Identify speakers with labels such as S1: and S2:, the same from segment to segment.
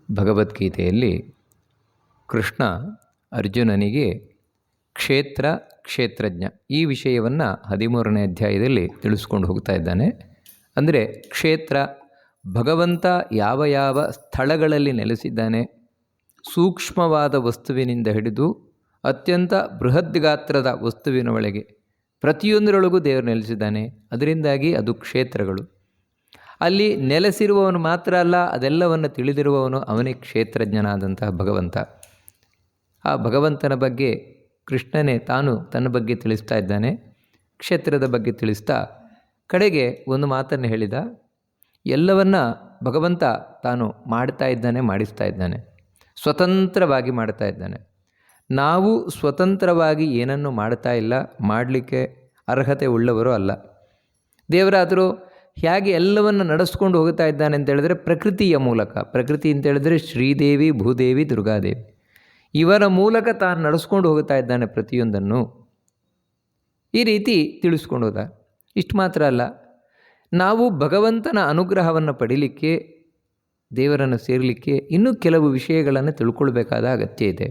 S1: ಭಗವದ್ಗೀತೆಯಲ್ಲಿ ಕೃಷ್ಣ ಅರ್ಜುನನಿಗೆ ಕ್ಷೇತ್ರ ಕ್ಷೇತ್ರಜ್ಞ ಈ ವಿಷಯವನ್ನು 13ನೇ ಅಧ್ಯಾಯದಲ್ಲಿ ತಿಳಿಸ್ಕೊಂಡು ಹೋಗ್ತಾ ಇದ್ದಾನೆ. ಅಂದರೆ ಕ್ಷೇತ್ರ, ಭಗವಂತ ಯಾವ ಯಾವ ಸ್ಥಳಗಳಲ್ಲಿ ನೆಲೆಸಿದ್ದಾನೆ, ಸೂಕ್ಷ್ಮವಾದ ವಸ್ತುವಿನಿಂದ ಹಿಡಿದು ಅತ್ಯಂತ ಬೃಹತ್ ಗಾತ್ರದ ವಸ್ತುವಿನ ಒಳಗೆ ಪ್ರತಿಯೊಂದರೊಳಗೂ ದೇವರು ನೆಲೆಸಿದ್ದಾನೆ. ಅದರಿಂದಾಗಿ ಅದು ಕ್ಷೇತ್ರಗಳು. ಅಲ್ಲಿ ನೆಲೆಸಿರುವವನು ಮಾತ್ರ ಅಲ್ಲ, ಅದೆಲ್ಲವನ್ನು ತಿಳಿದಿರುವವನು ಅವನೇ ಕ್ಷೇತ್ರಜ್ಞನಾದಂತಹ ಭಗವಂತ. ಆ ಭಗವಂತನ ಬಗ್ಗೆ ಕೃಷ್ಣನೇ ತಾನು ತನ್ನ ಬಗ್ಗೆ ತಿಳಿಸ್ತಾ ಇದ್ದಾನೆ. ಕ್ಷೇತ್ರದ ಬಗ್ಗೆ ತಿಳಿಸ್ತಾ ಕಡೆಗೆ ಒಂದು ಮಾತನ್ನು ಹೇಳಿದ. ಎಲ್ಲವನ್ನ ಭಗವಂತ ತಾನು ಮಾಡ್ತಾ ಇದ್ದಾನೆ, ಮಾಡಿಸ್ತಾ ಇದ್ದಾನೆ, ಸ್ವತಂತ್ರವಾಗಿ ಮಾಡ್ತಾ ಇದ್ದಾನೆ. ನಾವು ಸ್ವತಂತ್ರವಾಗಿ ಏನನ್ನು ಮಾಡ್ತಾ ಇಲ್ಲ, ಮಾಡಲಿಕ್ಕೆ ಅರ್ಹತೆ ಉಳ್ಳವರು ಅಲ್ಲ. ದೇವರಾದರೂ ಹೇಗೆ ಎಲ್ಲವನ್ನು ನಡೆಸ್ಕೊಂಡು ಹೋಗ್ತಾ ಇದ್ದಾನೆ ಅಂತ ಹೇಳಿದ್ರೆ ಪ್ರಕೃತಿಯ ಮೂಲಕ. ಪ್ರಕೃತಿ ಅಂತ ಹೇಳಿದ್ರೆ ಶ್ರೀದೇವಿ, ಭೂದೇವಿ, ದುರ್ಗಾದೇವಿ ಇವರ ಮೂಲಕ ತಾನು ನಡೆಸ್ಕೊಂಡು ಹೋಗ್ತಾ ಇದ್ದಾನೆ ಪ್ರತಿಯೊಂದನ್ನು. ಈ ರೀತಿ ತಿಳಿಸ್ಕೊಂಡು ಹೋದ. ಇಷ್ಟು ಮಾತ್ರ ಅಲ್ಲ, ನಾವು ಭಗವಂತನ ಅನುಗ್ರಹವನ್ನು ಪಡೀಲಿಕ್ಕೆ, ದೇವರನ್ನು ಸೇರಲಿಕ್ಕೆ ಇನ್ನೂ ಕೆಲವು ವಿಷಯಗಳನ್ನು ತಿಳ್ಕೊಳ್ಬೇಕಾದ ಅಗತ್ಯ ಇದೆ.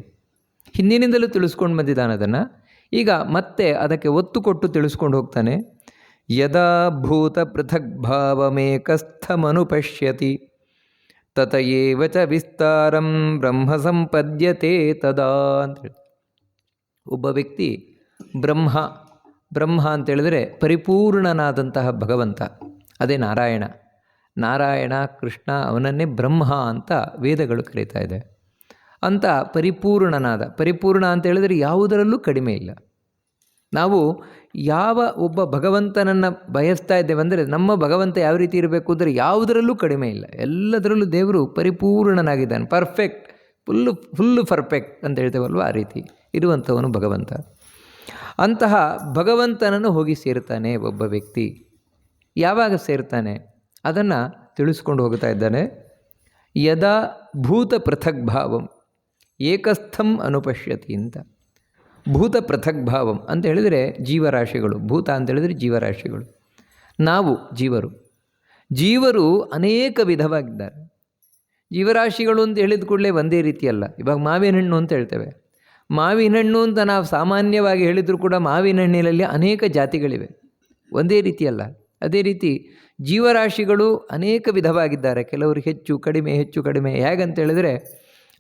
S1: ಹಿಂದಿನಿಂದಲೂ ತಿಳಿಸ್ಕೊಂಡು ಬಂದಿದ್ದಾನೆ ಅದನ್ನು. ಈಗ ಮತ್ತೆ ಅದಕ್ಕೆ ಒತ್ತು ಕೊಟ್ಟು ತಿಳಿಸ್ಕೊಂಡು ಹೋಗ್ತಾನೆ. ಯದಾ ಭೂತ ಪೃಥಕ್ ಭಾವಮೇಕಸ್ಥಮನುಪಶ್ಯತಿ ತತಯೇವ ಚ ವಿಸ್ತಾರಂ ಬ್ರಹ್ಮ ಸಂಪದ್ಯತೆ ತದಾ ಅಂತೇಳಿ. ಒಬ್ಬ ವ್ಯಕ್ತಿ ಬ್ರಹ್ಮ ಅಂತೇಳಿದರೆ ಪರಿಪೂರ್ಣನಾದಂತಹ ಭಗವಂತ, ಅದೇ ನಾರಾಯಣ. ನಾರಾಯಣ ಕೃಷ್ಣ ಅವನನ್ನೇ ಬ್ರಹ್ಮ ಅಂತ ವೇದಗಳು ಕರೀತಾ ಇದೆ. ಅಂತ ಪರಿಪೂರ್ಣ ಅಂತ ಹೇಳಿದರೆ ಯಾವುದರಲ್ಲೂ ಕಡಿಮೆ ಇಲ್ಲ. ನಾವು ಯಾವ ಒಬ್ಬ ಭಗವಂತನನ್ನು ಬಯಸ್ತಾ ಇದ್ದೇವೆ ಅಂದರೆ ನಮ್ಮ ಭಗವಂತ ಯಾವ ರೀತಿ ಇರಬೇಕು ಅಂದರೆ ಯಾವುದರಲ್ಲೂ ಕಡಿಮೆ ಇಲ್ಲ, ಎಲ್ಲದರಲ್ಲೂ ದೇವರು ಪರಿಪೂರ್ಣನಾಗಿದ್ದಾನೆ. ಪರ್ಫೆಕ್ಟ್, ಫುಲ್ಲು ಪರ್ಫೆಕ್ಟ್ ಅಂತ ಹೇಳ್ತೇವಲ್ವ, ಆ ರೀತಿ ಇರುವಂಥವನು ಭಗವಂತ. ಅಂತಹ ಭಗವಂತನನ್ನು ಹೋಗಿ ಸೇರ್ತಾನೆ ಒಬ್ಬ ವ್ಯಕ್ತಿ. ಯಾವಾಗ ಸೇರ್ತಾನೆ ಅದನ್ನು ತಿಳಿಸ್ಕೊಂಡು ಹೋಗ್ತಾ ಇದ್ದಾನೆ. ಯದಾ ಭೂತ ಪೃಥಕ್ ಭಾವಂ ಏಕಸ್ಥಂ ಅನುಪಶ್ಯತಿ ಅಂತ. ಭೂತ ಪೃಥಕ್ ಭಾವಂ ಅಂತ ಹೇಳಿದರೆ ಜೀವರಾಶಿಗಳು. ಭೂತ ಅಂತ ಹೇಳಿದರೆ ಜೀವರಾಶಿಗಳು. ನಾವು ಜೀವರು ಅನೇಕ ವಿಧವಾಗಿದ್ದಾರೆ. ಜೀವರಾಶಿಗಳು ಅಂತ ಹೇಳಿದ ಕೂಡಲೇ ಒಂದೇ ರೀತಿಯಲ್ಲ. ಇವಾಗ ಮಾವಿನ ಹಣ್ಣು ಅಂತ ಹೇಳ್ತೇವೆ. ಮಾವಿನ ಹಣ್ಣು ಅಂತ ನಾವು ಸಾಮಾನ್ಯವಾಗಿ ಹೇಳಿದರೂ ಕೂಡ ಮಾವಿನ ಹಣ್ಣಿನಲ್ಲಿ ಅನೇಕ ಜಾತಿಗಳಿವೆ, ಒಂದೇ ರೀತಿಯಲ್ಲ. ಅದೇ ರೀತಿ ಜೀವರಾಶಿಗಳು ಅನೇಕ ವಿಧವಾಗಿದ್ದಾರೆ. ಕೆಲವರು ಹೆಚ್ಚು ಕಡಿಮೆ. ಹೇಗಂತ ಹೇಳಿದರೆ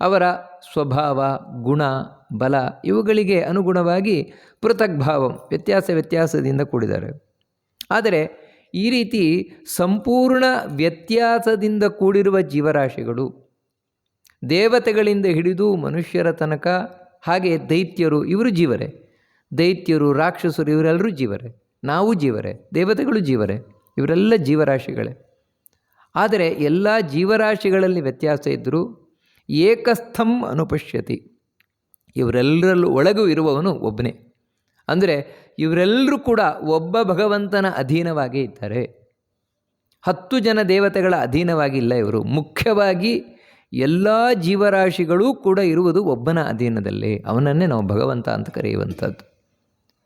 S1: ಅವರ ಸ್ವಭಾವ, ಗುಣ, ಬಲ ಇವುಗಳಿಗೆ ಅನುಗುಣವಾಗಿ ಪೃಥಕ್ ಭಾವಂ ವ್ಯತ್ಯಾಸದಿಂದ ಕೂಡಿದ್ದಾರೆ. ಆದರೆ ಈ ರೀತಿ ಸಂಪೂರ್ಣ ವ್ಯತ್ಯಾಸದಿಂದ ಕೂಡಿರುವ ಜೀವರಾಶಿಗಳು, ದೇವತೆಗಳಿಂದ ಹಿಡಿದು ಮನುಷ್ಯರ ತನಕ, ಹಾಗೆ ದೈತ್ಯರು, ಇವರು ಜೀವರೇ. ದೈತ್ಯರು, ರಾಕ್ಷಸರು ಇವರೆಲ್ಲರೂ ಜೀವರೇ. ನಾವು ಜೀವರೇ, ದೇವತೆಗಳು ಜೀವರೇ, ಇವರೆಲ್ಲ ಜೀವರಾಶಿಗಳೇ. ಆದರೆ ಎಲ್ಲ ಜೀವರಾಶಿಗಳಲ್ಲಿ ವ್ಯತ್ಯಾಸ ಇದ್ದರೂ ಏಕಸ್ಥಂ ಅನುಪಶ್ಯತಿ, ಇವರೆಲ್ಲರಲ್ಲೂ ಒಳಗೂ ಇರುವವನು ಒಬ್ಬನೇ. ಅಂದರೆ ಇವರೆಲ್ಲರೂ ಕೂಡ ಒಬ್ಬ ಭಗವಂತನ ಅಧೀನವಾಗಿ ಇದ್ದಾರೆ. 10 ಜನ ದೇವತೆಗಳ ಅಧೀನವಾಗಿ ಇಲ್ಲ ಇವರು. ಮುಖ್ಯವಾಗಿ ಎಲ್ಲ ಜೀವರಾಶಿಗಳೂ ಕೂಡ ಇರುವುದು ಒಬ್ಬನ ಅಧೀನದಲ್ಲಿ. ಅವನನ್ನೇ ನಾವು ಭಗವಂತ ಅಂತ ಕರೆಯುವಂಥದ್ದು.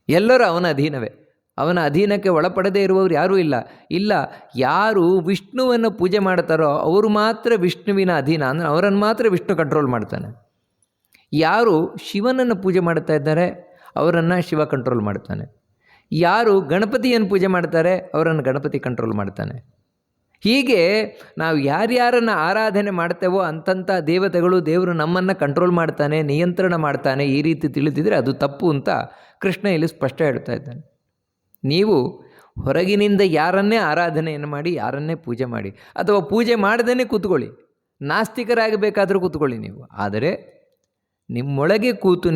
S1: ಎಲ್ಲರೂ ಅವನ ಅಧೀನವೇ. ಅವನ ಅಧೀನಕ್ಕೆ ಒಳಪಡದೇ ಇರುವವರು ಯಾರೂ ಇಲ್ಲ. ಯಾರು ವಿಷ್ಣುವನ್ನು ಪೂಜೆ ಮಾಡ್ತಾರೋ ಅವರು ಮಾತ್ರ ವಿಷ್ಣುವಿನ ಅಧೀನ. ಅಂದರೆ ಅವರನ್ನು ಮಾತ್ರ ವಿಷ್ಣು ಕಂಟ್ರೋಲ್ ಮಾಡ್ತಾನೆ. ಯಾರು ಶಿವನನ್ನು ಪೂಜೆ ಮಾಡ್ತಾ ಇದ್ದಾರೆ ಅವರನ್ನು ಶಿವ ಕಂಟ್ರೋಲ್ ಮಾಡ್ತಾನೆ. ಯಾರು ಗಣಪತಿಯನ್ನು ಪೂಜೆ ಮಾಡ್ತಾರೆ ಅವರನ್ನು ಗಣಪತಿ ಕಂಟ್ರೋಲ್ ಮಾಡ್ತಾನೆ. ಹೀಗೆ ನಾವು ಯಾರ್ಯಾರನ್ನು ಆರಾಧನೆ ಮಾಡ್ತೇವೋ ಅಂತಂಥ ದೇವರು ನಮ್ಮನ್ನು ಕಂಟ್ರೋಲ್ ಮಾಡ್ತಾನೆ, ನಿಯಂತ್ರಣ ಮಾಡ್ತಾನೆ. ಈ ರೀತಿ ತಿಳಿದಿದ್ರೆ ಅದು ತಪ್ಪು ಅಂತ ಕೃಷ್ಣ ಇಲ್ಲಿ ಸ್ಪಷ್ಟ ಹೇಳ್ತಾ ಇದ್ದಾನೆ. ನೀವು ಹೊರಗಿನಿಂದ ಯಾರನ್ನೇ ಆರಾಧನೆಯನ್ನು ಮಾಡಿ, ಯಾರನ್ನೇ ಪೂಜೆ ಮಾಡಿ, ಅಥವಾ ಪೂಜೆ ಮಾಡದೇ ಕೂತ್ಕೊಳ್ಳಿ, ನಾಸ್ತಿಕರಾಗಬೇಕಾದರೂ ಕೂತ್ಕೊಳ್ಳಿ ನೀವು. ಆದರೆ ನಿಮ್ಮೊಳಗೆ ಕೂತು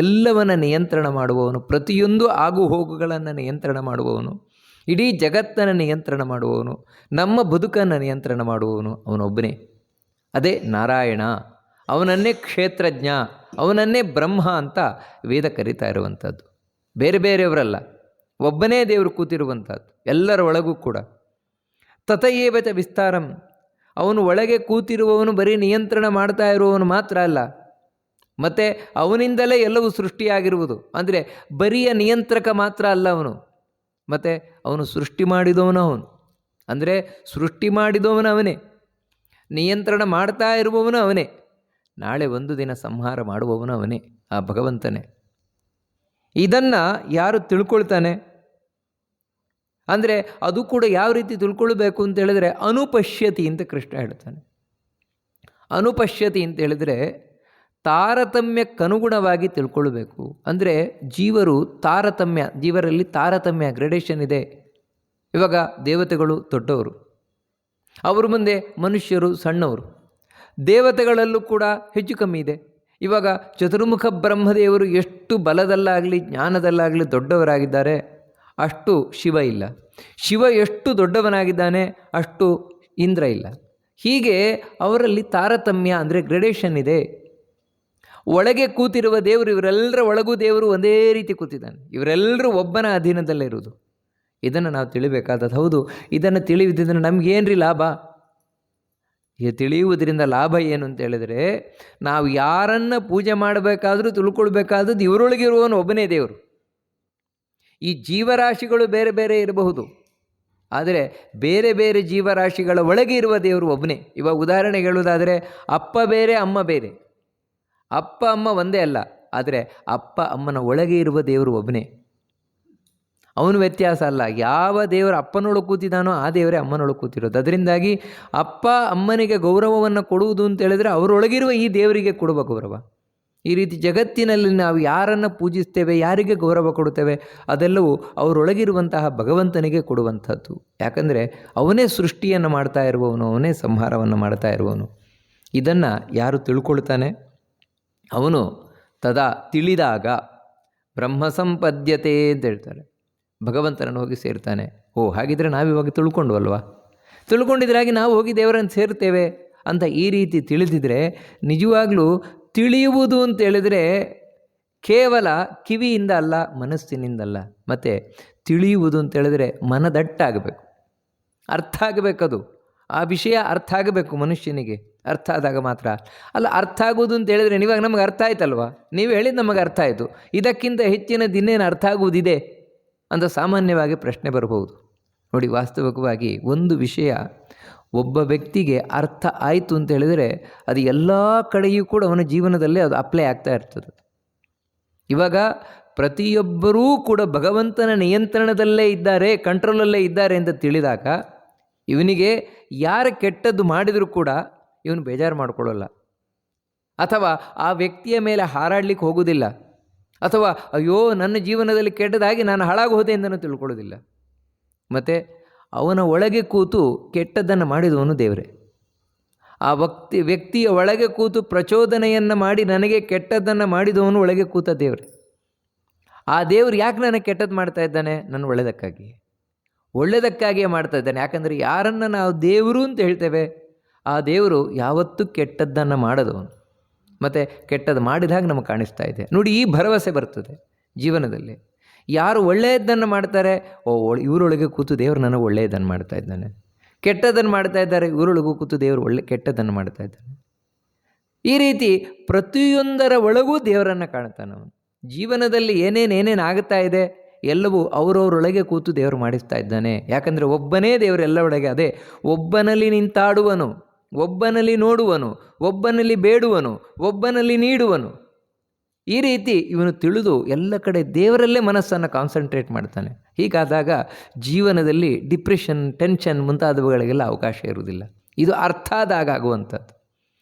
S1: ಎಲ್ಲವನ್ನು ನಿಯಂತ್ರಣ ಮಾಡುವವನು, ಪ್ರತಿಯೊಂದು ಆಗು ಹೋಗುಗಳನ್ನು ನಿಯಂತ್ರಣ ಮಾಡುವವನು, ಇಡೀ ಜಗತ್ತನ್ನು ನಿಯಂತ್ರಣ ಮಾಡುವವನು, ನಮ್ಮ ಬದುಕನ್ನು ನಿಯಂತ್ರಣ ಮಾಡುವವನು ಅವನೊಬ್ಬನೇ. ಅದೇ ನಾರಾಯಣ. ಅವನನ್ನೇ ಕ್ಷೇತ್ರಜ್ಞ, ಅವನನ್ನೇ ಬ್ರಹ್ಮ ಅಂತ ವೇದ ಕರೀತಾ ಇರುವಂಥದ್ದು. ಬೇರೆಯವರಲ್ಲ, ಒಬ್ಬನೇ ದೇವರು ಕೂತಿರುವಂಥದ್ದು ಎಲ್ಲರ ಒಳಗೂ ಕೂಡ. ತತಯೇವ ಚ ವಿಸ್ತಾರಂ, ಅವನು ಒಳಗೆ ಕೂತಿರುವವನು ಬರೀ ನಿಯಂತ್ರಣ ಮಾಡ್ತಾ ಇರುವವನು ಮಾತ್ರ ಅಲ್ಲ, ಮತ್ತು ಅವನಿಂದಲೇ ಎಲ್ಲವೂ ಸೃಷ್ಟಿಯಾಗಿರುವುದು. ಅಂದರೆ ಬರಿಯ ನಿಯಂತ್ರಕ ಮಾತ್ರ ಅಲ್ಲ ಅವನು, ಮತ್ತು ಅವನು ಸೃಷ್ಟಿ ಮಾಡಿದವನು ಅವನು. ಅಂದರೆ ಸೃಷ್ಟಿ ಮಾಡಿದವನು ಅವನೇ. ನಿಯಂತ್ರಣ ಮಾಡ್ತಾ ಇರುವವನು ಅವನೇ. ನಾಳೆ ಒಂದು ದಿನ ಸಂಹಾರ ಮಾಡುವವನು ಅವನೇ, ಆ ಭಗವಂತನೇ. ಇದನ್ನು ಯಾರು ತಿಳ್ಕೊಳ್ತಾನೆ ಅಂದರೆ ಅದು ಕೂಡ ಯಾವ ರೀತಿ ತಿಳ್ಕೊಳ್ಬೇಕು ಅಂತ ಹೇಳಿದ್ರೆ ಅನುಪಶ್ಯತಿ ಅಂತ ಕೃಷ್ಣ ಹೇಳ್ತಾನೆ. ಅನುಪಶ್ಯತಿ ಅಂತ ಹೇಳಿದರೆ ತಾರತಮ್ಯಕ್ಕನುಗುಣವಾಗಿ ತಿಳ್ಕೊಳ್ಬೇಕು. ಅಂದರೆ ಜೀವರಲ್ಲಿ ತಾರತಮ್ಯ ಗ್ರೇಡೇಷನ್ ಇದೆ. ಇವಾಗ ದೇವತೆಗಳು ದೊಡ್ಡವರು, ಅವ್ರ ಮುಂದೆ ಮನುಷ್ಯರು ಸಣ್ಣವರು. ದೇವತೆಗಳಲ್ಲೂ ಕೂಡ ಹೆಚ್ಚು ಕಮ್ಮಿ ಇದೆ. ಇವಾಗ ಚತುರ್ಮುಖ ಬ್ರಹ್ಮದೇವರು ಎಷ್ಟು ಬಲದಲ್ಲಾಗಲಿ ಜ್ಞಾನದಲ್ಲಾಗಲಿ ದೊಡ್ಡವರಾಗಿದ್ದಾರೆ, ಅಷ್ಟು ಶಿವ ಇಲ್ಲ. ಶಿವ ಎಷ್ಟು ದೊಡ್ಡವನಾಗಿದ್ದಾನೆ, ಅಷ್ಟು ಇಂದ್ರ ಇಲ್ಲ. ಹೀಗೆ ಅವರಲ್ಲಿ ತಾರತಮ್ಯ ಅಂದರೆ ಗ್ರೇಡೇಷನ್ ಇದೆ. ಒಳಗೆ ಕೂತಿರುವ ದೇವರು, ಇವರೆಲ್ಲರ ಒಳಗೂ ದೇವರು ಒಂದೇ ರೀತಿ ಕೂತಿದ್ದಾನೆ. ಇವರೆಲ್ಲರೂ ಒಬ್ಬನ ಅಧೀನದಲ್ಲೇ ಇರುವುದು. ಇದನ್ನು ನಾವು ತಿಳಿಬೇಕಾದದ್ದು. ಹೌದು, ಇದನ್ನು ತಿಳಿಯುವುದರಿಂದ ನಮಗೇನ್ರಿ ಲಾಭ? ತಿಳಿಯುವುದರಿಂದ ಲಾಭ ಏನು ಅಂತ ಹೇಳಿದರೆ, ನಾವು ಯಾರನ್ನು ಪೂಜೆ ಮಾಡಬೇಕಾದ್ರೂ ತಿಳ್ಕೊಳ್ಬೇಕಾದದ್ದು ಇವರೊಳಗಿರುವವನು ಒಬ್ಬನೇ ದೇವರು. ಈ ಜೀವರಾಶಿಗಳು ಬೇರೆ ಬೇರೆ ಇರಬಹುದು, ಆದರೆ ಬೇರೆ ಬೇರೆ ಜೀವರಾಶಿಗಳ ಒಳಗೆ ಇರುವ ದೇವರು ಒಬ್ಬನೇ. ಇವಾಗ ಉದಾಹರಣೆಗೆ ಹೇಳುವುದಾದರೆ, ಅಪ್ಪ ಬೇರೆ ಅಮ್ಮ ಬೇರೆ. ಅಪ್ಪ ಅಮ್ಮ ಒಂದೇ ಅಲ್ಲ, ಆದರೆ ಅಪ್ಪ ಅಮ್ಮನ ಒಳಗೆ ಇರುವ ದೇವರು ಒಬ್ಬನೇ. ಅವನು ವ್ಯತ್ಯಾಸ ಅಲ್ಲ. ಯಾವ ದೇವರು ಅಪ್ಪನೊಳಗೆ ಕೂತಿದ್ದಾನೋ ಆ ದೇವರೇ ಅಮ್ಮನೊಳಗೆ ಕೂತಿರೋದು. ಅದರಿಂದಾಗಿ ಅಪ್ಪ ಅಮ್ಮನಿಗೆ ಗೌರವವನ್ನು ಕೊಡುವುದು ಅಂತ ಹೇಳಿದರೆ ಅವರೊಳಗಿರುವ ಈ ದೇವರಿಗೆ ಕೊಡುವ ಗೌರವ. ಈ ರೀತಿ ಜಗತ್ತಿನಲ್ಲಿ ನಾವು ಯಾರನ್ನು ಪೂಜಿಸ್ತೇವೆ, ಯಾರಿಗೆ ಗೌರವ ಕೊಡುತ್ತೇವೆ, ಅದೆಲ್ಲವೂ ಅವರೊಳಗಿರುವಂತಹ ಭಗವಂತನಿಗೆ ಕೊಡುವಂಥದ್ದು. ಯಾಕಂದರೆ ಅವನೇ ಸೃಷ್ಟಿಯನ್ನು ಮಾಡ್ತಾ ಇರುವವನು, ಅವನೇ ಸಂಹಾರವನ್ನು ಮಾಡ್ತಾ ಇರುವವನು. ಇದನ್ನು ಯಾರು ತಿಳ್ಕೊಳ್ತಾನೆ ಅವನು ತದಾ ತಿಳಿದಾಗ ಬ್ರಹ್ಮ ಸಂಪದ್ಯತೆ ಅಂತ ಹೇಳ್ತಾರೆ. ಭಗವಂತನನ್ನು ಹೋಗಿ ಸೇರ್ತಾನೆ. ಹಾಗಿದ್ರೆ ನಾವಿವಾಗ ತಿಳ್ಕೊಂಡ್ವಲ್ವ, ತಿಳ್ಕೊಂಡಿದ್ರಾಗಿ ನಾವು ಹೋಗಿ ದೇವರನ್ನು ಸೇರ್ತೇವೆ ಅಂತ ಈ ರೀತಿ ತಿಳಿದಿದ್ರೆ, ನಿಜವಾಗ್ಲೂ ತಿಳಿಯುವುದು ಅಂತೇಳಿದರೆ ಕೇವಲ ಕಿವಿಯಿಂದ ಅಲ್ಲ, ಮನಸ್ಸಿನಿಂದಲ್ಲ. ಮತ್ತು ತಿಳಿಯುವುದು ಅಂತೇಳಿದರೆ ಮನದಟ್ಟಾಗಬೇಕು, ಅರ್ಥ ಆಗಬೇಕದು. ಆ ವಿಷಯ ಅರ್ಥ ಆಗಬೇಕು ಮನುಷ್ಯನಿಗೆ. ಅರ್ಥ ಆದಾಗ ಮಾತ್ರ ಅಲ್ಲ. ಅರ್ಥ ಆಗುವುದು ಅಂತ ಹೇಳಿದರೆ ಇವಾಗ ನಮಗೆ ಅರ್ಥ ಆಯ್ತಲ್ವ, ನೀವು ಹೇಳಿದ್ದು ನಮಗೆ ಅರ್ಥ ಆಯಿತು, ಇದಕ್ಕಿಂತ ಹೆಚ್ಚಿನದಿನ್ನೇನು ಅರ್ಥ ಆಗುವುದಿದೆ ಅಂತ ಸಾಮಾನ್ಯವಾಗಿ ಪ್ರಶ್ನೆ ಬರಬಹುದು. ನೋಡಿ, ವಾಸ್ತವಿಕವಾಗಿ ಒಂದು ವಿಷಯ ಒಬ್ಬ ವ್ಯಕ್ತಿಗೆ ಅರ್ಥ ಆಯಿತು ಅಂತ ಹೇಳಿದರೆ ಅದು ಎಲ್ಲ ಕಡೆಯೂ ಕೂಡ ಅವನ ಜೀವನದಲ್ಲಿ ಅದು ಅಪ್ಲೈ ಆಗ್ತಾ ಇರ್ತದೆ. ಇವಾಗ ಪ್ರತಿಯೊಬ್ಬರೂ ಕೂಡ ಭಗವಂತನ ನಿಯಂತ್ರಣದಲ್ಲೇ ಇದ್ದಾರೆ, ಕಂಟ್ರೋಲಲ್ಲೇ ಇದ್ದಾರೆ ಅಂತ ತಿಳಿದಾಗ ಇವನಿಗೆ ಯಾರು ಕೆಟ್ಟದ್ದು ಮಾಡಿದರೂ ಕೂಡ ಇವನು ಬೇಜಾರು ಮಾಡಿಕೊಳ್ಳಲ್ಲ, ಅಥವಾ ಆ ವ್ಯಕ್ತಿಯ ಮೇಲೆ ಹಾರಾಡಲಿಕ್ಕೆ ಹೋಗೋದಿಲ್ಲ, ಅಥವಾ ಅಯ್ಯೋ ನನ್ನ ಜೀವನದಲ್ಲಿ ಕೆಟ್ಟದಾಗಿ ನಾನು ಹಾಳಾಗಿ ಹೋದೆ ಎಂದನು ತಿಳ್ಕೊಳ್ಳೋದಿಲ್ಲ. ಮತ್ತು ಅವನ ಒಳಗೆ ಕೂತು ಕೆಟ್ಟದ್ದನ್ನು ಮಾಡಿದವನು ದೇವರೇ. ಆ ವ್ಯಕ್ತಿಯ ಒಳಗೆ ಕೂತು ಪ್ರಚೋದನೆಯನ್ನು ಮಾಡಿ ನನಗೆ ಕೆಟ್ಟದ್ದನ್ನು ಮಾಡಿದವನು ಒಳಗೆ ಕೂತ ದೇವರೇ. ಆ ದೇವರು ಯಾಕೆ ನನಗೆ ಕೆಟ್ಟದ್ದು ಮಾಡ್ತಾ ಇದ್ದಾನೆ? ನನ್ನ ಒಳ್ಳೆಯದಕ್ಕಾಗಿಯೇ ಮಾಡ್ತಾ ಇದ್ದಾನೆ. ಯಾಕಂದರೆ ಯಾರನ್ನು ನಾವು ದೇವರು ಅಂತ ಹೇಳ್ತೇವೆ, ಆ ದೇವರು ಯಾವತ್ತೂ ಕೆಟ್ಟದ್ದನ್ನು ಮಾಡದವನು. ಮತ್ತು ಕೆಟ್ಟದ್ದು ಮಾಡಿದಾಗ ನಮಗೆ ಕಾಣಿಸ್ತಾ ಇದೆ. ನೋಡಿ, ಈ ಭರವಸೆ ಬರ್ತದೆ ಜೀವನದಲ್ಲಿ. ಯಾರು ಒಳ್ಳೆಯದನ್ನು ಮಾಡ್ತಾರೆ, ಇವರೊಳಗೆ ಕೂತು ದೇವರು ನನಗೆ ಒಳ್ಳೆಯದನ್ನು ಮಾಡ್ತಾ ಇದ್ದಾನೆ. ಕೆಟ್ಟದ್ದನ್ನು ಮಾಡ್ತಾ ಇದ್ದಾರೆ, ಇವರೊಳಗೂ ಕೂತು ದೇವರು ಕೆಟ್ಟದ್ದನ್ನು ಮಾಡ್ತಾ ಇದ್ದಾನೆ. ಈ ರೀತಿ ಪ್ರತಿಯೊಂದರ ಒಳಗೂ ದೇವರನ್ನು ಕಾಣ್ತಾನೆ ಅವನು. ಜೀವನದಲ್ಲಿ ಏನೇನು ಆಗುತ್ತಾ ಇದೆ ಎಲ್ಲವೂ ಅವರವರೊಳಗೆ ಕೂತು ದೇವರು ಮಾಡಿಸ್ತಾ ಇದ್ದಾನೆ. ಯಾಕಂದರೆ ಒಬ್ಬನೇ ದೇವರು ಎಲ್ಲ ಒಳಗೆ. ಅದೇ ಒಬ್ಬನಲ್ಲಿ ನಿಂತಾಡುವನು, ಒಬ್ಬನಲ್ಲಿ ನೋಡುವನು, ಒಬ್ಬನಲ್ಲಿ ಬೇಡುವನು, ಒಬ್ಬನಲ್ಲಿ ನೀಡುವನು. ಈ ರೀತಿ ಇವನು ತಿಳಿದು ಎಲ್ಲ ಕಡೆ ದೇವರಲ್ಲೇ ಮನಸ್ಸನ್ನು ಕಾನ್ಸಂಟ್ರೇಟ್ ಮಾಡ್ತಾನೆ. ಹೀಗಾದಾಗ ಜೀವನದಲ್ಲಿ ಡಿಪ್ರೆಷನ್, ಟೆನ್ಷನ್ ಮುಂತಾದವುಗಳಿಗೆಲ್ಲ ಅವಕಾಶ ಇರುವುದಿಲ್ಲ. ಇದು ಅರ್ಥ ಆದಾಗ ಆಗುವಂಥದ್ದು.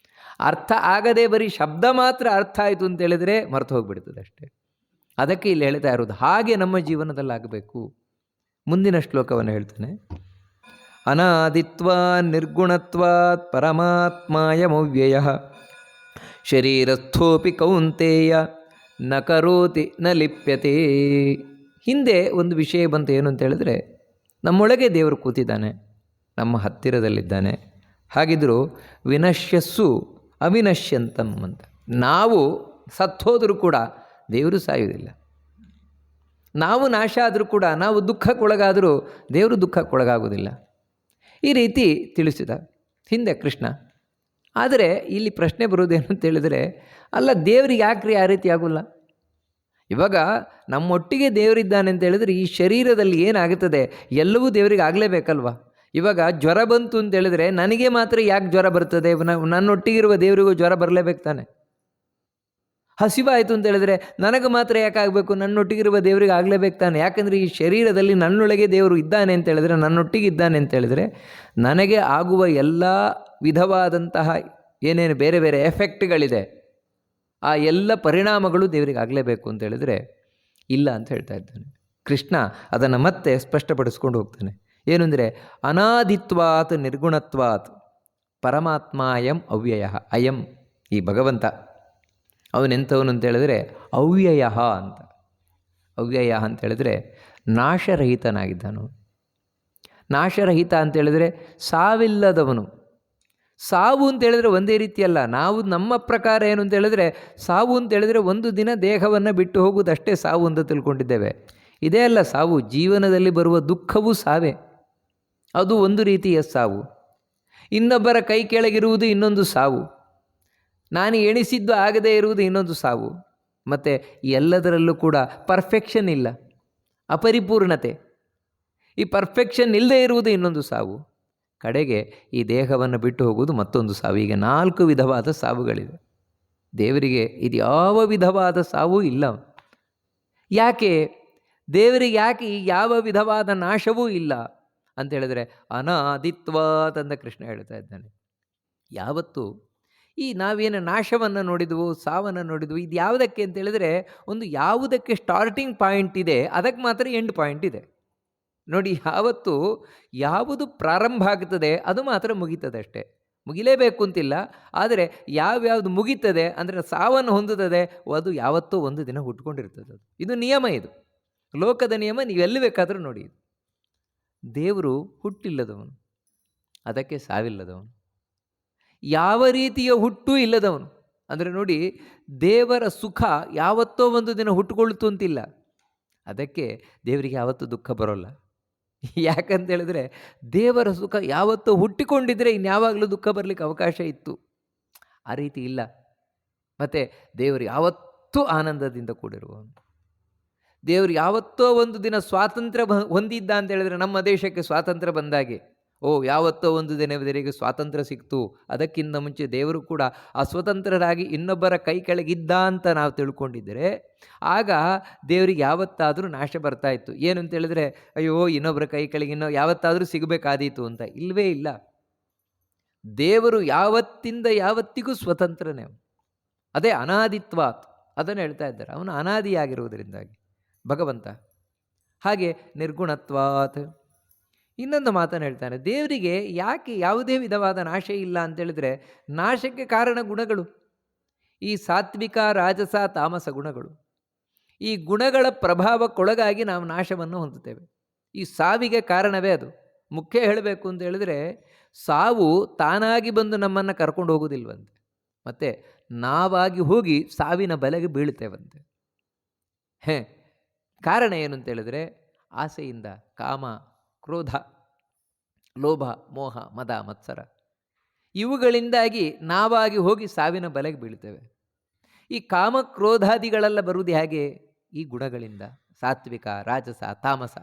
S1: ಅರ್ಥ ಆಗದೆ ಬರೀ ಶಬ್ದ ಮಾತ್ರ ಅರ್ಥ ಆಯಿತು ಅಂತೇಳಿದರೆ ಮರೆತು ಹೋಗಿಬಿಡ್ತದೆ ಅಷ್ಟೇ. ಅದಕ್ಕೆ ಇಲ್ಲಿ ಹೇಳ್ತಾ ಇರೋದು ಹಾಗೆ ನಮ್ಮ ಜೀವನದಲ್ಲಿ ಆಗಬೇಕು. ಮುಂದಿನ ಶ್ಲೋಕವನ್ನು ಹೇಳ್ತಾನೆ. ಅನಾದಿತ್ವಾ ನಿರ್ಗುಣತ್ವಾತ್ ಪರಮಾತ್ಮಾಯಮವ್ಯಯ ಶರೀರಸ್ಥೋಪಿ ಕೌಂತೇಯ ನ ಕರೋತಿ ನ ಲಿಪ್ಯತೆ. ಹಿಂದೆ ಒಂದು ವಿಷಯ ಬಂತು, ಏನು ಅಂತ ಹೇಳಿದ್ರೆ, ನಮ್ಮೊಳಗೆ ದೇವರು ಕೂತಿದ್ದಾನೆ, ನಮ್ಮ ಹತ್ತಿರದಲ್ಲಿದ್ದಾನೆ. ಹಾಗಿದ್ದರೂ ವಿನಶ್ಯಸ್ಸು ಅವಿನಶ್ಯಂತಂ ಅಂತ. ನಾವು ಸತ್ತೋದರೂ ಕೂಡ ದೇವರು ಸಾಯುವುದಿಲ್ಲ. ನಾವು ನಾಶ ಆದರೂ ಕೂಡ, ನಾವು ದುಃಖಕ್ಕೊಳಗಾದರೂ ದೇವರು ದುಃಖಕ್ಕೊಳಗಾಗುವುದಿಲ್ಲ. ಈ ರೀತಿ ತಿಳಿಸಿದ ಹಿಂದೆ ಕೃಷ್ಣ. ಆದರೆ ಇಲ್ಲಿ ಪ್ರಶ್ನೆ ಬರುವುದೇನು ಅಂತ ಹೇಳಿದರೆ, ಅಲ್ಲ ದೇವರಿಗೆ ಯಾಕ್ರಿ ಆ ರೀತಿ ಆಗೋಲ್ಲ? ಇವಾಗ ನಮ್ಮೊಟ್ಟಿಗೆ ದೇವರಿದ್ದಾನೆ ಅಂತ ಹೇಳಿದರೆ ಈ ಶರೀರದಲ್ಲಿ ಏನಾಗುತ್ತದೆ ಎಲ್ಲವೂ ದೇವರಿಗೆ ಆಗಲೇಬೇಕಲ್ವ? ಇವಾಗ ಜ್ವರ ಬಂತು ಅಂತ ಹೇಳಿದ್ರೆ ನನಗೆ ಮಾತ್ರ ಯಾಕೆ ಜ್ವರ ಬರ್ತದೆ? ನನ್ನೊಟ್ಟಿಗಿರುವ ದೇವರಿಗೂ ಜ್ವರ ಬರಲೇಬೇಕು ತಾನೆ. ಹಸಿವಾಯಿತು ಅಂತ ಹೇಳಿದ್ರೆ ನನಗೆ ಮಾತ್ರ ಯಾಕೆ ಆಗಬೇಕು? ನನ್ನೊಟ್ಟಿಗಿರುವ ದೇವರಿಗೆ ಆಗಲೇಬೇಕು ತಾನೆ. ಯಾಕಂದರೆ ಈ ಶರೀರದಲ್ಲಿ ನನ್ನೊಳಗೆ ದೇವರು ಇದ್ದಾನೆ ಅಂತ ಹೇಳಿದ್ರೆ, ನನ್ನೊಟ್ಟಿಗೆ ಇದ್ದಾನೆ ಅಂತ ಹೇಳಿದ್ರೆ, ನನಗೆ ಆಗುವ ಎಲ್ಲ ವಿಧವಾದಂತಹ ಏನೇನು ಬೇರೆ ಬೇರೆ ಎಫೆಕ್ಟ್ಗಳಿದೆ, ಆ ಎಲ್ಲ ಪರಿಣಾಮಗಳು ದೇವರಿಗೆ ಆಗಲೇಬೇಕು ಅಂತ ಹೇಳಿದ್ರೆ ಇಲ್ಲ ಅಂತ ಹೇಳ್ತಾ ಇದ್ದಾನೆ. ಕೃಷ್ಣ ಅದನ್ನು ಮತ್ತೆ ಸ್ಪಷ್ಟಪಡಿಸ್ಕೊಂಡು ಹೋಗ್ತಾನೆ. ಏನು ಅಂದರೆ, ಅನಾದಿತ್ವಾತ್ ನಿರ್ಗುಣತ್ವಾತ್ ಪರಮಾತ್ಮ ಅಯಂ ಅವ್ಯಯ. ಅಯಂ ಈ ಭಗವಂತ ಅವನೆಂಥವನು ಅಂತ ಹೇಳಿದ್ರೆ ಅವ್ಯಯ ಅಂತ. ಅವ್ಯಯ ಅಂತ ಹೇಳಿದ್ರೆ ನಾಶರಹಿತನಾಗಿದ್ದಾನು. ನಾಶರಹಿತ ಅಂತ ಹೇಳಿದ್ರೆ ಸಾವಿಲ್ಲದವನು. ಸಾವು ಅಂತ ಹೇಳಿದ್ರೆ ಒಂದೇ ರೀತಿಯಲ್ಲ. ನಾವು ನಮ್ಮ ಪ್ರಕಾರ ಏನು ಅಂತ ಹೇಳಿದ್ರೆ, ಸಾವು ಅಂತ ಹೇಳಿದ್ರೆ ಒಂದು ದಿನ ದೇಹವನ್ನು ಬಿಟ್ಟು ಹೋಗುವುದಷ್ಟೇ ಸಾವು ಅಂತ ತಿಳ್ಕೊಂಡಿದ್ದೇವೆ. ಇದೇ ಅಲ್ಲ ಸಾವು. ಜೀವನದಲ್ಲಿ ಬರುವ ದುಃಖವೂ ಸಾವೇ. ಅದು ಒಂದು ರೀತಿಯ ಸಾವು. ಇನ್ನೊಬ್ಬರ ಕೈ ಕೆಳಗಿರುವುದು ಇನ್ನೊಂದು ಸಾವು. ನಾನು ಎಣಿಸಿದ್ದು ಆಗದೇ ಇರುವುದು ಇನ್ನೊಂದು ಸಾವು. ಮತ್ತು ಎಲ್ಲದರಲ್ಲೂ ಕೂಡ ಪರ್ಫೆಕ್ಷನ್ ಇಲ್ಲ, ಅಪರಿಪೂರ್ಣತೆ. ಈ ಪರ್ಫೆಕ್ಷನ್ ಇಲ್ಲದೆ ಇರುವುದು ಇನ್ನೊಂದು ಸಾವು. ಕಡೆಗೆ ಈ ದೇಹವನ್ನು ಬಿಟ್ಟು ಹೋಗುವುದು ಮತ್ತೊಂದು ಸಾವು. ಈಗ 4 ವಿಧವಾದ ಸಾವುಗಳಿವೆ. ದೇವರಿಗೆ ಇದು ಯಾವ ವಿಧವಾದ ಸಾವು ಇಲ್ಲ. ಯಾಕೆ ದೇವರಿಗೆ ಯಾಕೆ ಈ ಯಾವ ವಿಧವಾದ ನಾಶವೂ ಇಲ್ಲ ಅಂತ ಹೇಳಿದ್ರೆ, ಅನಾದಿತ್ವಾತ್ ಕೃಷ್ಣ ಹೇಳ್ತಾ ಇದ್ದಾನೆ. ಯಾವತ್ತು ಈ ನಾವೇನು ನಾಶವನ್ನು ನೋಡಿದ್ವು, ಸಾವನ್ನು ನೋಡಿದ್ವು, ಇದು ಯಾವುದಕ್ಕೆ ಅಂತ ಹೇಳಿದ್ರೆ, ಒಂದು ಯಾವುದಕ್ಕೆ ಸ್ಟಾರ್ಟಿಂಗ್ ಪಾಯಿಂಟ್ ಇದೆ ಅದಕ್ಕೆ ಮಾತ್ರ ಎಂಡ್ ಪಾಯಿಂಟ್ ಇದೆ. ನೋಡಿ, ಯಾವತ್ತು ಯಾವುದು ಪ್ರಾರಂಭ ಆಗ್ತದೆ ಅದು ಮಾತ್ರ ಮುಗೀತದೆ ಅಷ್ಟೇ. ಮುಗಿಲೇಬೇಕು ಅಂತಿಲ್ಲ. ಆದರೆ ಯಾವ್ಯಾವುದು ಮುಗೀತದೆ ಅಂದರೆ ಸಾವನ್ನು ಹೊಂದುತ್ತದೆ, ಅದು ಯಾವತ್ತೋ ಒಂದು ದಿನ ಹುಟ್ಕೊಂಡಿರ್ತದೆ. ಇದು ನಿಯಮ, ಇದು ಲೋಕದ ನಿಯಮ. ನೀವೆಲ್ಲಿ ಬೇಕಾದರೂ ನೋಡಿ. ದೇವರು ಹುಟ್ಟಿಲ್ಲದವನು, ಅದಕ್ಕೆ ಸಾವಿಲ್ಲದವನು. ಯಾವ ರೀತಿಯ ಹುಟ್ಟೂ ಇಲ್ಲದವನು. ಅಂದರೆ ನೋಡಿ, ದೇವರ ಸುಖ ಯಾವತ್ತೋ ಒಂದು ದಿನ ಹುಟ್ಟುಕೊಳ್ತು ಅಂತಿಲ್ಲ. ಅದಕ್ಕೆ ದೇವರಿಗೆ ಯಾವತ್ತೂ ದುಃಖ ಬರೋಲ್ಲ. ಯಾಕಂತ ಹೇಳಿದ್ರೆ, ದೇವರ ಸುಖ ಯಾವತ್ತೋ ಹುಟ್ಟಿಕೊಂಡಿದ್ರೆ ಇನ್ಯಾವಾಗಲೂ ದುಃಖ ಬರಲಿಕ್ಕೆ ಅವಕಾಶ ಇತ್ತು. ಆ ರೀತಿ ಇಲ್ಲ. ಮತ್ತು ದೇವರು ಯಾವತ್ತೂ ಆನಂದದಿಂದ ಕೂಡಿರುವವನು. ದೇವರು ಯಾವತ್ತೋ ಒಂದು ದಿನ ಸ್ವಾತಂತ್ರ್ಯ ಹೊಂದಿದ್ದ ಅಂತ ಹೇಳಿದ್ರೆ, ನಮ್ಮ ದೇಶಕ್ಕೆ ಸ್ವಾತಂತ್ರ್ಯ ಬಂದಾಗೆ, ಯಾವತ್ತೋ ಒಂದು ದಿನವರೆಗೆ ಸ್ವಾತಂತ್ರ್ಯ ಸಿಕ್ತು, ಅದಕ್ಕಿಂತ ಮುಂಚೆ ದೇವರು ಕೂಡ ಅಸ್ವತಂತ್ರರಾಗಿ ಇನ್ನೊಬ್ಬರ ಕೈ ಕೆಳಗಿದ್ದ ಅಂತ ನಾವು ತಿಳ್ಕೊಂಡಿದ್ದರೆ, ಆಗ ದೇವರಿಗೆ ಯಾವತ್ತಾದರೂ ನಾಶ ಬರ್ತಾ ಇತ್ತು. ಏನು ಅಂತ ಹೇಳಿದ್ರೆ, ಅಯ್ಯೋ ಇನ್ನೊಬ್ಬರ ಕೈ ಕೆಳಗೆ ಯಾವತ್ತಾದರೂ ಸಿಗಬೇಕಾದೀತು ಅಂತ. ಇಲ್ಲವೇ ಇಲ್ಲ. ದೇವರು ಯಾವತ್ತಿಂದ ಯಾವತ್ತಿಗೂ ಸ್ವತಂತ್ರನೇ. ಅದೇ ಅನಾದಿತ್ವಾತ್, ಅದನ್ನು ಹೇಳ್ತಾ ಇದ್ದಾರೆ. ಅವನು ಅನಾದಿಯಾಗಿರುವುದರಿಂದಾಗಿ ಭಗವಂತ. ಹಾಗೆ ನಿರ್ಗುಣತ್ವಾತ್ ಇನ್ನೊಂದು ಮಾತನ್ನು ಹೇಳ್ತಾನೆ. ದೇವರಿಗೆ ಯಾಕೆ ಯಾವುದೇ ವಿಧವಾದ ನಾಶ ಇಲ್ಲ ಅಂತೇಳಿದರೆ, ನಾಶಕ್ಕೆ ಕಾರಣ ಗುಣಗಳು. ಈ ಸಾತ್ವಿಕ, ರಾಜಸ, ತಾಮಸ ಗುಣಗಳು. ಈ ಗುಣಗಳ ಪ್ರಭಾವಕ್ಕೊಳಗಾಗಿ ನಾವು ನಾಶವನ್ನು ಹೊಂದುತ್ತೇವೆ. ಈ ಸಾವಿಗೆ ಕಾರಣವೇ ಅದು. ಮುಖ್ಯ ಹೇಳಬೇಕು ಅಂತ ಹೇಳಿದರೆ, ಸಾವು ತಾನಾಗಿ ಬಂದು ನಮ್ಮನ್ನು ಕರ್ಕೊಂಡು ಹೋಗೋದಿಲ್ವಂತೆ, ಮತ್ತು ನಾವಾಗಿ ಹೋಗಿ ಸಾವಿನ ಬಲೆಗೆ ಬೀಳ್ತೇವಂತೆ. ಕಾರಣ ಏನು ಅಂತ ಹೇಳಿದ್ರೆ, ಆಸೆಯಿಂದ, ಕಾಮ, ಕ್ರೋಧ, ಲೋಭ, ಮೋಹ, ಮದ, ಮತ್ಸರ ಇವುಗಳಿಂದಾಗಿ ನಾವಾಗಿ ಹೋಗಿ ಸಾವಿನ ಬಲೆಗೆ ಬೀಳ್ತೇವೆ. ಈ ಕಾಮ ಕ್ರೋಧಾದಿಗಳೆಲ್ಲ ಬರುವುದು ಹೇಗೆ? ಈ ಗುಣಗಳಿಂದ. ಸಾತ್ವಿಕ, ರಾಜಸ, ತಾಮಸ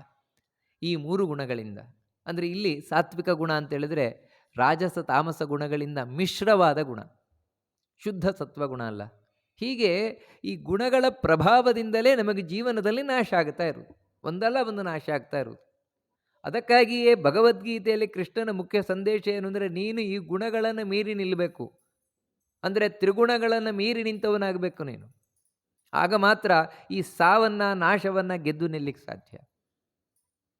S1: ಈ 3 ಗುಣಗಳಿಂದ. ಅಂದರೆ ಇಲ್ಲಿ ಸಾತ್ವಿಕ ಗುಣ ಅಂತೇಳಿದರೆ ರಾಜಸ ತಾಮಸ ಗುಣಗಳಿಂದ ಮಿಶ್ರವಾದ ಗುಣ, ಶುದ್ಧ ಸತ್ವಗುಣ ಅಲ್ಲ. ಹೀಗೆ ಈ ಗುಣಗಳ ಪ್ರಭಾವದಿಂದಲೇ ನಮಗೆ ಜೀವನದಲ್ಲಿ ನಾಶ ಆಗ್ತಾ ಇರುವುದು, ಒಂದಲ್ಲ ಒಂದು ನಾಶ ಆಗ್ತಾ ಇರುವುದು. ಅದಕ್ಕಾಗಿಯೇ ಭಗವದ್ಗೀತೆಯಲ್ಲಿ ಕೃಷ್ಣನ ಮುಖ್ಯ ಸಂದೇಶ ಏನು ಅಂದರೆ, ನೀನು ಈ ಗುಣಗಳನ್ನು ಮೀರಿ ನಿಲ್ಲಬೇಕು. ಅಂದರೆ ತ್ರಿಗುಣಗಳನ್ನು ಮೀರಿ ನಿಂತವನಾಗಬೇಕು ನೀನು. ಆಗ ಮಾತ್ರ ಈ ಸಾವನ್ನು, ನಾಶವನ್ನು ಗೆದ್ದು ನಿಲ್ಲಿಕ್ಕೆ ಸಾಧ್ಯ.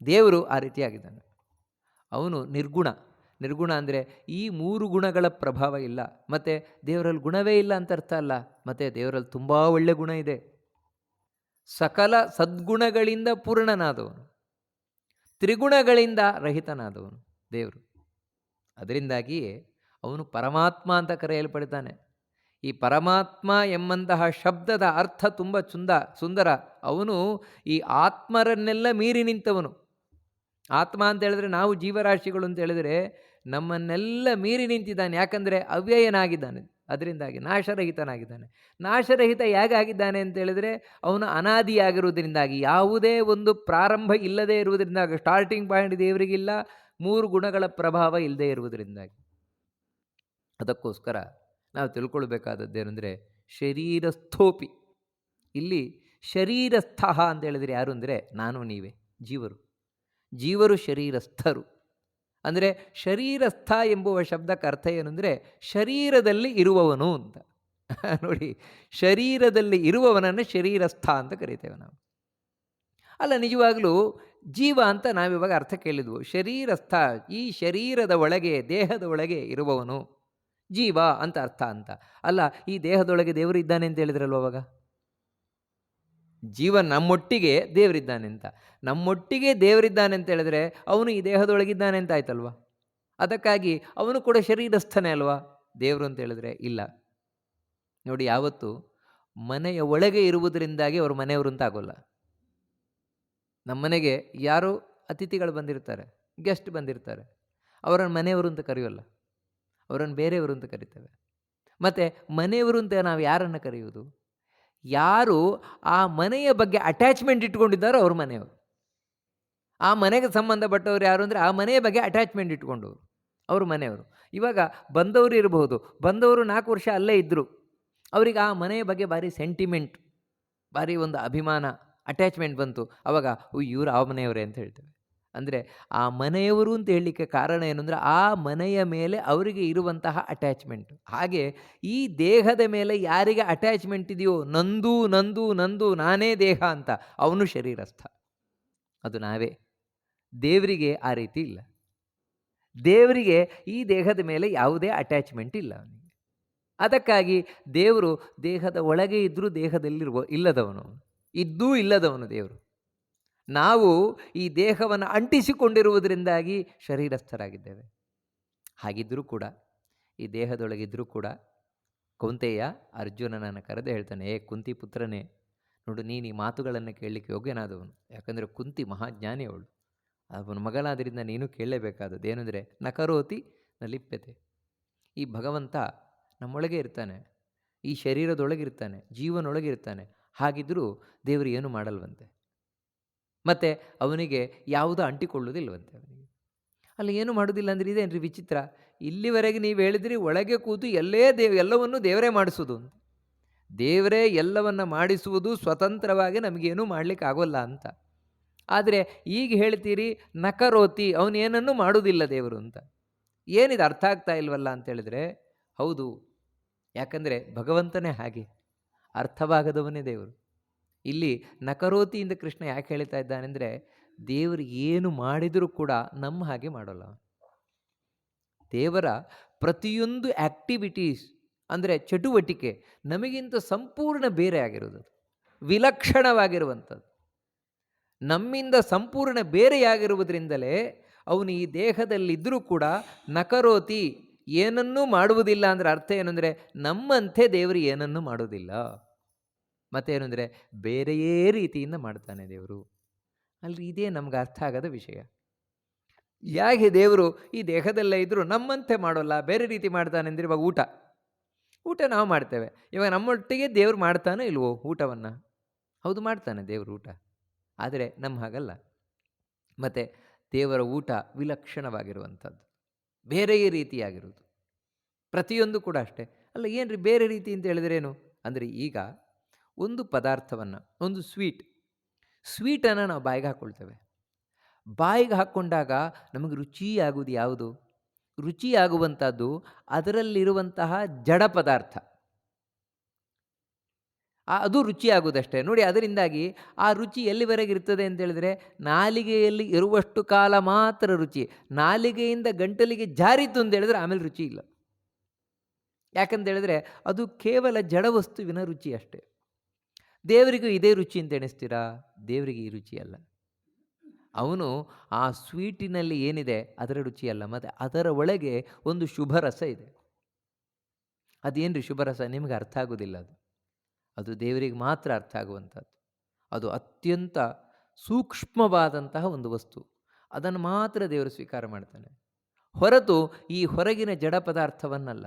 S1: ದೇವರು ಆ ರೀತಿಯಾಗಿದ್ದಾನೆ. ಅವನು ನಿರ್ಗುಣ. ನಿರ್ಗುಣ ಅಂದರೆ ಈ 3 ಗುಣಗಳ ಪ್ರಭಾವ ಇಲ್ಲ. ಮತ್ತು ದೇವರಲ್ಲಿ ಗುಣವೇ ಇಲ್ಲ ಅಂತ ಅರ್ಥ ಅಲ್ಲ. ಮತ್ತು ದೇವರಲ್ಲಿ ತುಂಬ ಒಳ್ಳೆ ಗುಣ ಇದೆ. ಸಕಲ ಸದ್ಗುಣಗಳಿಂದ ಪೂರ್ಣನಾದವನು, ತ್ರಿಗುಣಗಳಿಂದ ರಹಿತನಾದವನು ದೇವರು. ಅದರಿಂದಾಗಿಯೇ ಅವನು ಪರಮಾತ್ಮ ಅಂತ ಕರೆಯಲ್ಪಡ್ತಾನೆ. ಈ ಪರಮಾತ್ಮ ಎಂಬಂತಹ ಶಬ್ದದ ಅರ್ಥ ತುಂಬ ಸುಂದರ. ಅವನು ಈ ಆತ್ಮರನ್ನೆಲ್ಲ ಮೀರಿ ನಿಂತವನು. ಆತ್ಮ ಅಂತ ಹೇಳಿದ್ರೆ ನಾವು ಜೀವರಾಶಿಗಳು ಅಂತ ಹೇಳಿದರೆ ನಮ್ಮನ್ನೆಲ್ಲ ಮೀರಿ ನಿಂತಿದ್ದಾನೆ. ಯಾಕಂದರೆ ಅವ್ಯಯನಾಗಿದ್ದಾನೆ, ಅದರಿಂದಾಗಿ ನಾಶರಹಿತನಾಗಿದ್ದಾನೆ. ನಾಶರಹಿತ ಹೇಗಾಗಿದ್ದಾನೆ ಅಂತ ಹೇಳಿದರೆ, ಅವನು ಅನಾದಿಯಾಗಿರುವುದರಿಂದಾಗಿ, ಯಾವುದೇ ಒಂದು ಪ್ರಾರಂಭ ಇಲ್ಲದೇ ಇರುವುದರಿಂದಾಗಿ, ಸ್ಟಾರ್ಟಿಂಗ್ ಪಾಯಿಂಟ್ ದೇವರಿಗಿಲ್ಲ, ಮೂರು ಗುಣಗಳ ಪ್ರಭಾವ ಇಲ್ಲದೆ ಇರುವುದರಿಂದಾಗಿ. ಅದಕ್ಕೋಸ್ಕರ ನಾವು ತಿಳ್ಕೊಳ್ಬೇಕಾದದ್ದೇನೆಂದರೆ ಶರೀರಸ್ಥೋಪಿ. ಇಲ್ಲಿ ಶರೀರಸ್ಥ ಅಂತ ಹೇಳಿದರೆ ಯಾರು ಅಂದರೆ ನಾನು ನೀವೇ, ಜೀವರು ಶರೀರಸ್ಥರು. ಅಂದರೆ ಶರೀರಸ್ಥ ಎಂಬುವ ಶಬ್ದಕ್ಕೆ ಅರ್ಥ ಏನು ಅಂದರೆ ಶರೀರದಲ್ಲಿ ಇರುವವನು ಅಂತ. ನೋಡಿ, ಶರೀರದಲ್ಲಿ ಇರುವವನನ್ನು ಶರೀರಸ್ಥ ಅಂತ ಕರಿತೇವೆ ನಾವು. ಅಲ್ಲ, ನಿಜವಾಗಲೂ ಜೀವ ಅಂತ ನಾವಿವಾಗ ಅರ್ಥ ಕೇಳಿದ್ವು. ಶರೀರಸ್ಥ, ಈ ಶರೀರದ ಒಳಗೆ, ದೇಹದ ಒಳಗೆ ಇರುವವನು ಜೀವ ಅಂತ ಅರ್ಥ ಅಂತ. ಅಲ್ಲ, ಈ ದೇಹದೊಳಗೆ ದೇವರು ಇದ್ದಾನೆ ಅಂತ ಹೇಳಿದ್ರಲ್ವ ಅವಾಗ. ಜೀವ ನಮ್ಮೊಟ್ಟಿಗೆ ದೇವರಿದ್ದಾನೆ ಅಂತ. ನಮ್ಮೊಟ್ಟಿಗೆ ದೇವರಿದ್ದಾನೆ ಅಂತ ಹೇಳಿದ್ರೆ ಅವನು ಈ ದೇಹದೊಳಗಿದ್ದಾನೆ ಅಂತ ಆಯ್ತಲ್ವ. ಅದಕ್ಕಾಗಿ ಅವನು ಕೂಡ ಶರೀರಸ್ಥನೇ ಅಲ್ವಾ ದೇವರು ಅಂತ ಹೇಳಿದ್ರೆ? ಇಲ್ಲ. ನೋಡಿ, ಯಾವತ್ತು ಮನೆಯ ಒಳಗೆ ಇರುವುದರಿಂದಾಗಿ ಅವರು ಮನೆಯವರು ಅಂತ ಆಗೋಲ್ಲ. ನಮ್ಮನೆಗೆ ಯಾರೋ ಅತಿಥಿಗಳು ಬಂದಿರ್ತಾರೆ, ಗೆಸ್ಟ್ ಬಂದಿರ್ತಾರೆ, ಅವರನ್ನು ಮನೆಯವರು ಅಂತ ಕರೆಯೋಲ್ಲ, ಅವರನ್ನು ಬೇರೆಯವರು ಅಂತ ಕರಿತೇವೆ. ಮತ್ತು ಮನೆಯವರು ಅಂತ ನಾವು ಯಾರನ್ನು ಕರೆಯುವುದು? ಯಾರು ಆ ಮನೆಯ ಬಗ್ಗೆ ಅಟ್ಯಾಚ್ಮೆಂಟ್ ಇಟ್ಕೊಂಡಿದ್ದಾರೋ ಅವ್ರ ಮನೆಯವರು. ಆ ಮನೆಗೆ ಸಂಬಂಧಪಟ್ಟವರು ಯಾರು ಅಂದರೆ ಆ ಮನೆಯ ಬಗ್ಗೆ ಅಟ್ಯಾಚ್ಮೆಂಟ್ ಇಟ್ಕೊಂಡವರು, ಅವರು ಮನೆಯವರು. ಇವಾಗ ಬಂದವರು ಇರಬಹುದು, ಬಂದವರು 4 ವರ್ಷ ಅಲ್ಲೇ ಇದ್ದರು, ಅವರಿಗೆ ಆ ಮನೆಯ ಬಗ್ಗೆ ಭಾರಿ ಸೆಂಟಿಮೆಂಟ್, ಭಾರಿ ಒಂದು ಅಭಿಮಾನ, ಅಟ್ಯಾಚ್ಮೆಂಟ್ ಬಂತು. ಆವಾಗ ಇವರು ಆ ಮನೆಯವರೇ ಅಂತ ಹೇಳ್ತೇವೆ. ಅಂದರೆ ಆ ಮನೆಯವರು ಅಂತ ಹೇಳಲಿಕ್ಕೆ ಕಾರಣ ಏನು ಅಂದರೆ ಆ ಮನೆಯ ಮೇಲೆ ಅವರಿಗೆ ಇರುವಂತಹ ಅಟ್ಯಾಚ್ಮೆಂಟ್. ಹಾಗೆ ಈ ದೇಹದ ಮೇಲೆ ಯಾರಿಗೆ ಅಟ್ಯಾಚ್ಮೆಂಟ್ ಇದೆಯೋ, ನಂದು ನಂದು ನಂದು ನಾನೇ ದೇಹ ಅಂತ, ಅವನು ಶರೀರಸ್ಥ, ಅದು ನಾವೇ. ದೇವರಿಗೆ ಆ ರೀತಿ ಇಲ್ಲ. ದೇವರಿಗೆ ಈ ದೇಹದ ಮೇಲೆ ಯಾವುದೇ ಅಟ್ಯಾಚ್ಮೆಂಟ್ ಇಲ್ಲ ಅವನಿಗೆ. ಅದಕ್ಕಾಗಿ ದೇವರು ದೇಹದ ಒಳಗೆ ಇದ್ದರೂ ದೇಹದಲ್ಲಿರುವ ಇಲ್ಲದವನು, ಇದ್ದೂ ಇಲ್ಲದವನು ದೇವರು. ನಾವು ಈ ದೇಹವನ್ನು ಅಂಟಿಸಿಕೊಂಡಿರುವುದರಿಂದಾಗಿ ಶರೀರಸ್ಥರಾಗಿದ್ದೇವೆ. ಹಾಗಿದ್ದರೂ ಕೂಡ, ಈ ದೇಹದೊಳಗಿದ್ದರೂ ಕೂಡ ಕೌಂತೆಯ ಅರ್ಜುನನನ್ನು ಕರೆದು ಹೇಳ್ತಾನೆ, ಏ ಕುಂತಿ ಪುತ್ರನೇ, ನೋಡು, ನೀನು ಈ ಮಾತುಗಳನ್ನು ಕೇಳಲಿಕ್ಕೆ ಯೋಗ್ಯನಾದವನು. ಯಾಕಂದರೆ ಕುಂತಿ ಮಹಾಜ್ಞಾನಿ ಅವಳು, ಅವನ ಮಗಳಾದ್ದರಿಂದ ನೀನು ಕೇಳಲೇಬೇಕಾದದ್ದು. ಏನಂದರೆ ನಕರೋತಿ ನ ಲಿಪ್ಯತೆ. ಈ ಭಗವಂತ ನಮ್ಮೊಳಗೆ ಇರ್ತಾನೆ, ಈ ಶರೀರದೊಳಗಿರ್ತಾನೆ, ಜೀವನೊಳಗಿರ್ತಾನೆ. ಹಾಗಿದ್ದರೂ ದೇವರು ಏನು ಮಾಡಲ್ವಂತೆ, ಮತ್ತು ಅವನಿಗೆ ಯಾವುದೂ ಅಂಟಿಕೊಳ್ಳುವುದಿಲ್ಲವಂತೆ ಅವನಿಗೆ. ಅಲ್ಲಿ ಏನು ಮಾಡೋದಿಲ್ಲ ಅಂದರೆ ಇದೇನ್ರಿ ವಿಚಿತ್ರ. ಇಲ್ಲಿವರೆಗೆ ನೀವು ಹೇಳಿದ್ರಿ ಒಳಗೆ ಕೂತು ಎಲ್ಲವನ್ನೂ ದೇವರೇ ಮಾಡಿಸೋದು ಅಂತ. ದೇವರೇ ಎಲ್ಲವನ್ನು ಮಾಡಿಸುವುದು, ಸ್ವತಂತ್ರವಾಗಿ ನಮಗೇನೂ ಮಾಡಲಿಕ್ಕೆ ಆಗೋಲ್ಲ ಅಂತ. ಆದರೆ ಈಗ ಹೇಳ್ತೀರಿ ನಕರೋತಿ, ಅವನೇನನ್ನೂ ಮಾಡೋದಿಲ್ಲ ದೇವರು ಅಂತ. ಏನಿದು ಅರ್ಥ ಆಗ್ತಾ ಇಲ್ವಲ್ಲ ಅಂತೇಳಿದರೆ, ಹೌದು, ಯಾಕಂದರೆ ಭಗವಂತನೇ ಹಾಗೆ, ಅರ್ಥವಾಗದವನೇ ದೇವರು. ಇಲ್ಲಿ ನಕರೋತಿಯಿಂದ ಕೃಷ್ಣ ಯಾಕೆ ಹೇಳ್ತಾ ಇದ್ದಾನೆಂದರೆ, ದೇವರು ಏನು ಮಾಡಿದರೂ ಕೂಡ ನಮ್ಮ ಹಾಗೆ ಮಾಡೋಲ್ಲ. ದೇವರ ಪ್ರತಿಯೊಂದು ಆ್ಯಕ್ಟಿವಿಟೀಸ್ ಅಂದರೆ ಚಟುವಟಿಕೆ ನಮಗಿಂತ ಸಂಪೂರ್ಣ ಬೇರೆ ಆಗಿರೋದು, ವಿಲಕ್ಷಣವಾಗಿರುವಂಥದ್ದು, ನಮ್ಮಿಂದ ಸಂಪೂರ್ಣ ಬೇರೆಯಾಗಿರುವುದರಿಂದಲೇ ಅವನು ಈ ದೇಹದಲ್ಲಿದ್ದರೂ ಕೂಡ ನಕರೋತಿ, ಏನನ್ನೂ ಮಾಡುವುದಿಲ್ಲ. ಅಂದರೆ ಅರ್ಥ ಏನಂದರೆ ನಮ್ಮಂತೆ ದೇವರು ಏನನ್ನೂ ಮಾಡೋದಿಲ್ಲ. ಮತ್ತೇನು ಅಂದರೆ ಬೇರೆಯೇ ರೀತಿಯಿಂದ ಮಾಡ್ತಾನೆ ದೇವರು. ಅಲ್ಲಿ ಇದೇ ನಮ್ಗೆ ಅರ್ಥ ಆಗದ ವಿಷಯ. ಯಾಕೆ ದೇವರು ಈ ದೇಹದಲ್ಲೇ ಇದ್ದರೂ ನಮ್ಮಂತೆ ಮಾಡೋಲ್ಲ, ಬೇರೆ ರೀತಿ ಮಾಡ್ತಾನೆ ಅಂದರೆ, ಇವಾಗ ಊಟ ನಾವು ಮಾಡ್ತೇವೆ. ಇವಾಗ ನಮ್ಮೊಟ್ಟಿಗೆ ದೇವರು ಮಾಡ್ತಾನೆ ಇಲ್ವೋ ಊಟವನ್ನು? ಹೌದು, ಮಾಡ್ತಾನೆ ದೇವರು ಊಟ, ಆದರೆ ನಮ್ಮ ಹಾಗಲ್ಲ. ಮತ್ತು ದೇವರ ಊಟ ವಿಲಕ್ಷಣವಾಗಿರುವಂಥದ್ದು, ಬೇರೆಯೇ ರೀತಿಯಾಗಿರುವುದು. ಪ್ರತಿಯೊಂದು ಕೂಡ ಅಷ್ಟೇ. ಅಲ್ಲ, ಏನು ರೀ ಬೇರೆ ರೀತಿ ಅಂತ ಹೇಳಿದ್ರೇನು ಅಂದರೆ, ಈಗ ಒಂದು ಪದಾರ್ಥವನ್ನು, ಒಂದು ಸ್ವೀಟನ್ನು ನಾವು ಬಾಯಿಗೆ ಹಾಕ್ಕೊಳ್ತೇವೆ. ಬಾಯಿಗೆ ಹಾಕ್ಕೊಂಡಾಗ ನಮಗೆ ರುಚಿಯಾಗುವುದು ಯಾವುದು? ರುಚಿಯಾಗುವಂಥದ್ದು ಅದರಲ್ಲಿರುವಂತಹ ಜಡ ಪದಾರ್ಥ, ಅದು ರುಚಿಯಾಗುವುದಷ್ಟೇ. ನೋಡಿ, ಅದರಿಂದಾಗಿ ಆ ರುಚಿ ಎಲ್ಲಿವರೆಗೆ ಇರ್ತದೆ ಅಂತೇಳಿದರೆ, ನಾಲಿಗೆಯಲ್ಲಿ ಇರುವಷ್ಟು ಕಾಲ ಮಾತ್ರ ರುಚಿ. ನಾಲಿಗೆಯಿಂದ ಗಂಟಲಿಗೆ ಜಾರಿತು ಅಂತೇಳಿದರೆ ಆಮೇಲೆ ರುಚಿ ಇಲ್ಲ. ಯಾಕಂತೇಳಿದರೆ ಅದು ಕೇವಲ ಜಡ ವಸ್ತುವಿನ ರುಚಿ ಅಷ್ಟೇ. ದೇವರಿಗೂ ಇದೇ ರುಚಿ ಅಂತ ಎಣಿಸ್ತೀರಾ? ದೇವರಿಗೆ ಈ ರುಚಿ ಅಲ್ಲ. ಅವನು ಆ ಸ್ವೀಟಿನಲ್ಲಿ ಏನಿದೆ ಅದರ ರುಚಿ ಅಲ್ಲ, ಮತ್ತು ಅದರ ಒಳಗೆ ಒಂದು ಶುಭರಸ ಇದೆ. ಅದೇನು ರೀ ಶುಭರಸ? ನಿಮಗೆ ಅರ್ಥ ಆಗೋದಿಲ್ಲ. ಅದು ದೇವರಿಗೆ ಮಾತ್ರ ಅರ್ಥ ಆಗುವಂಥದ್ದು. ಅದು ಅತ್ಯಂತ ಸೂಕ್ಷ್ಮವಾದಂತಹ ಒಂದು ವಸ್ತು, ಅದನ್ನು ಮಾತ್ರ ದೇವರು ಸ್ವೀಕಾರ ಮಾಡ್ತಾನೆ, ಹೊರತು ಈ ಹೊರಗಿನ ಜಡ ಪದಾರ್ಥವನ್ನಲ್ಲ.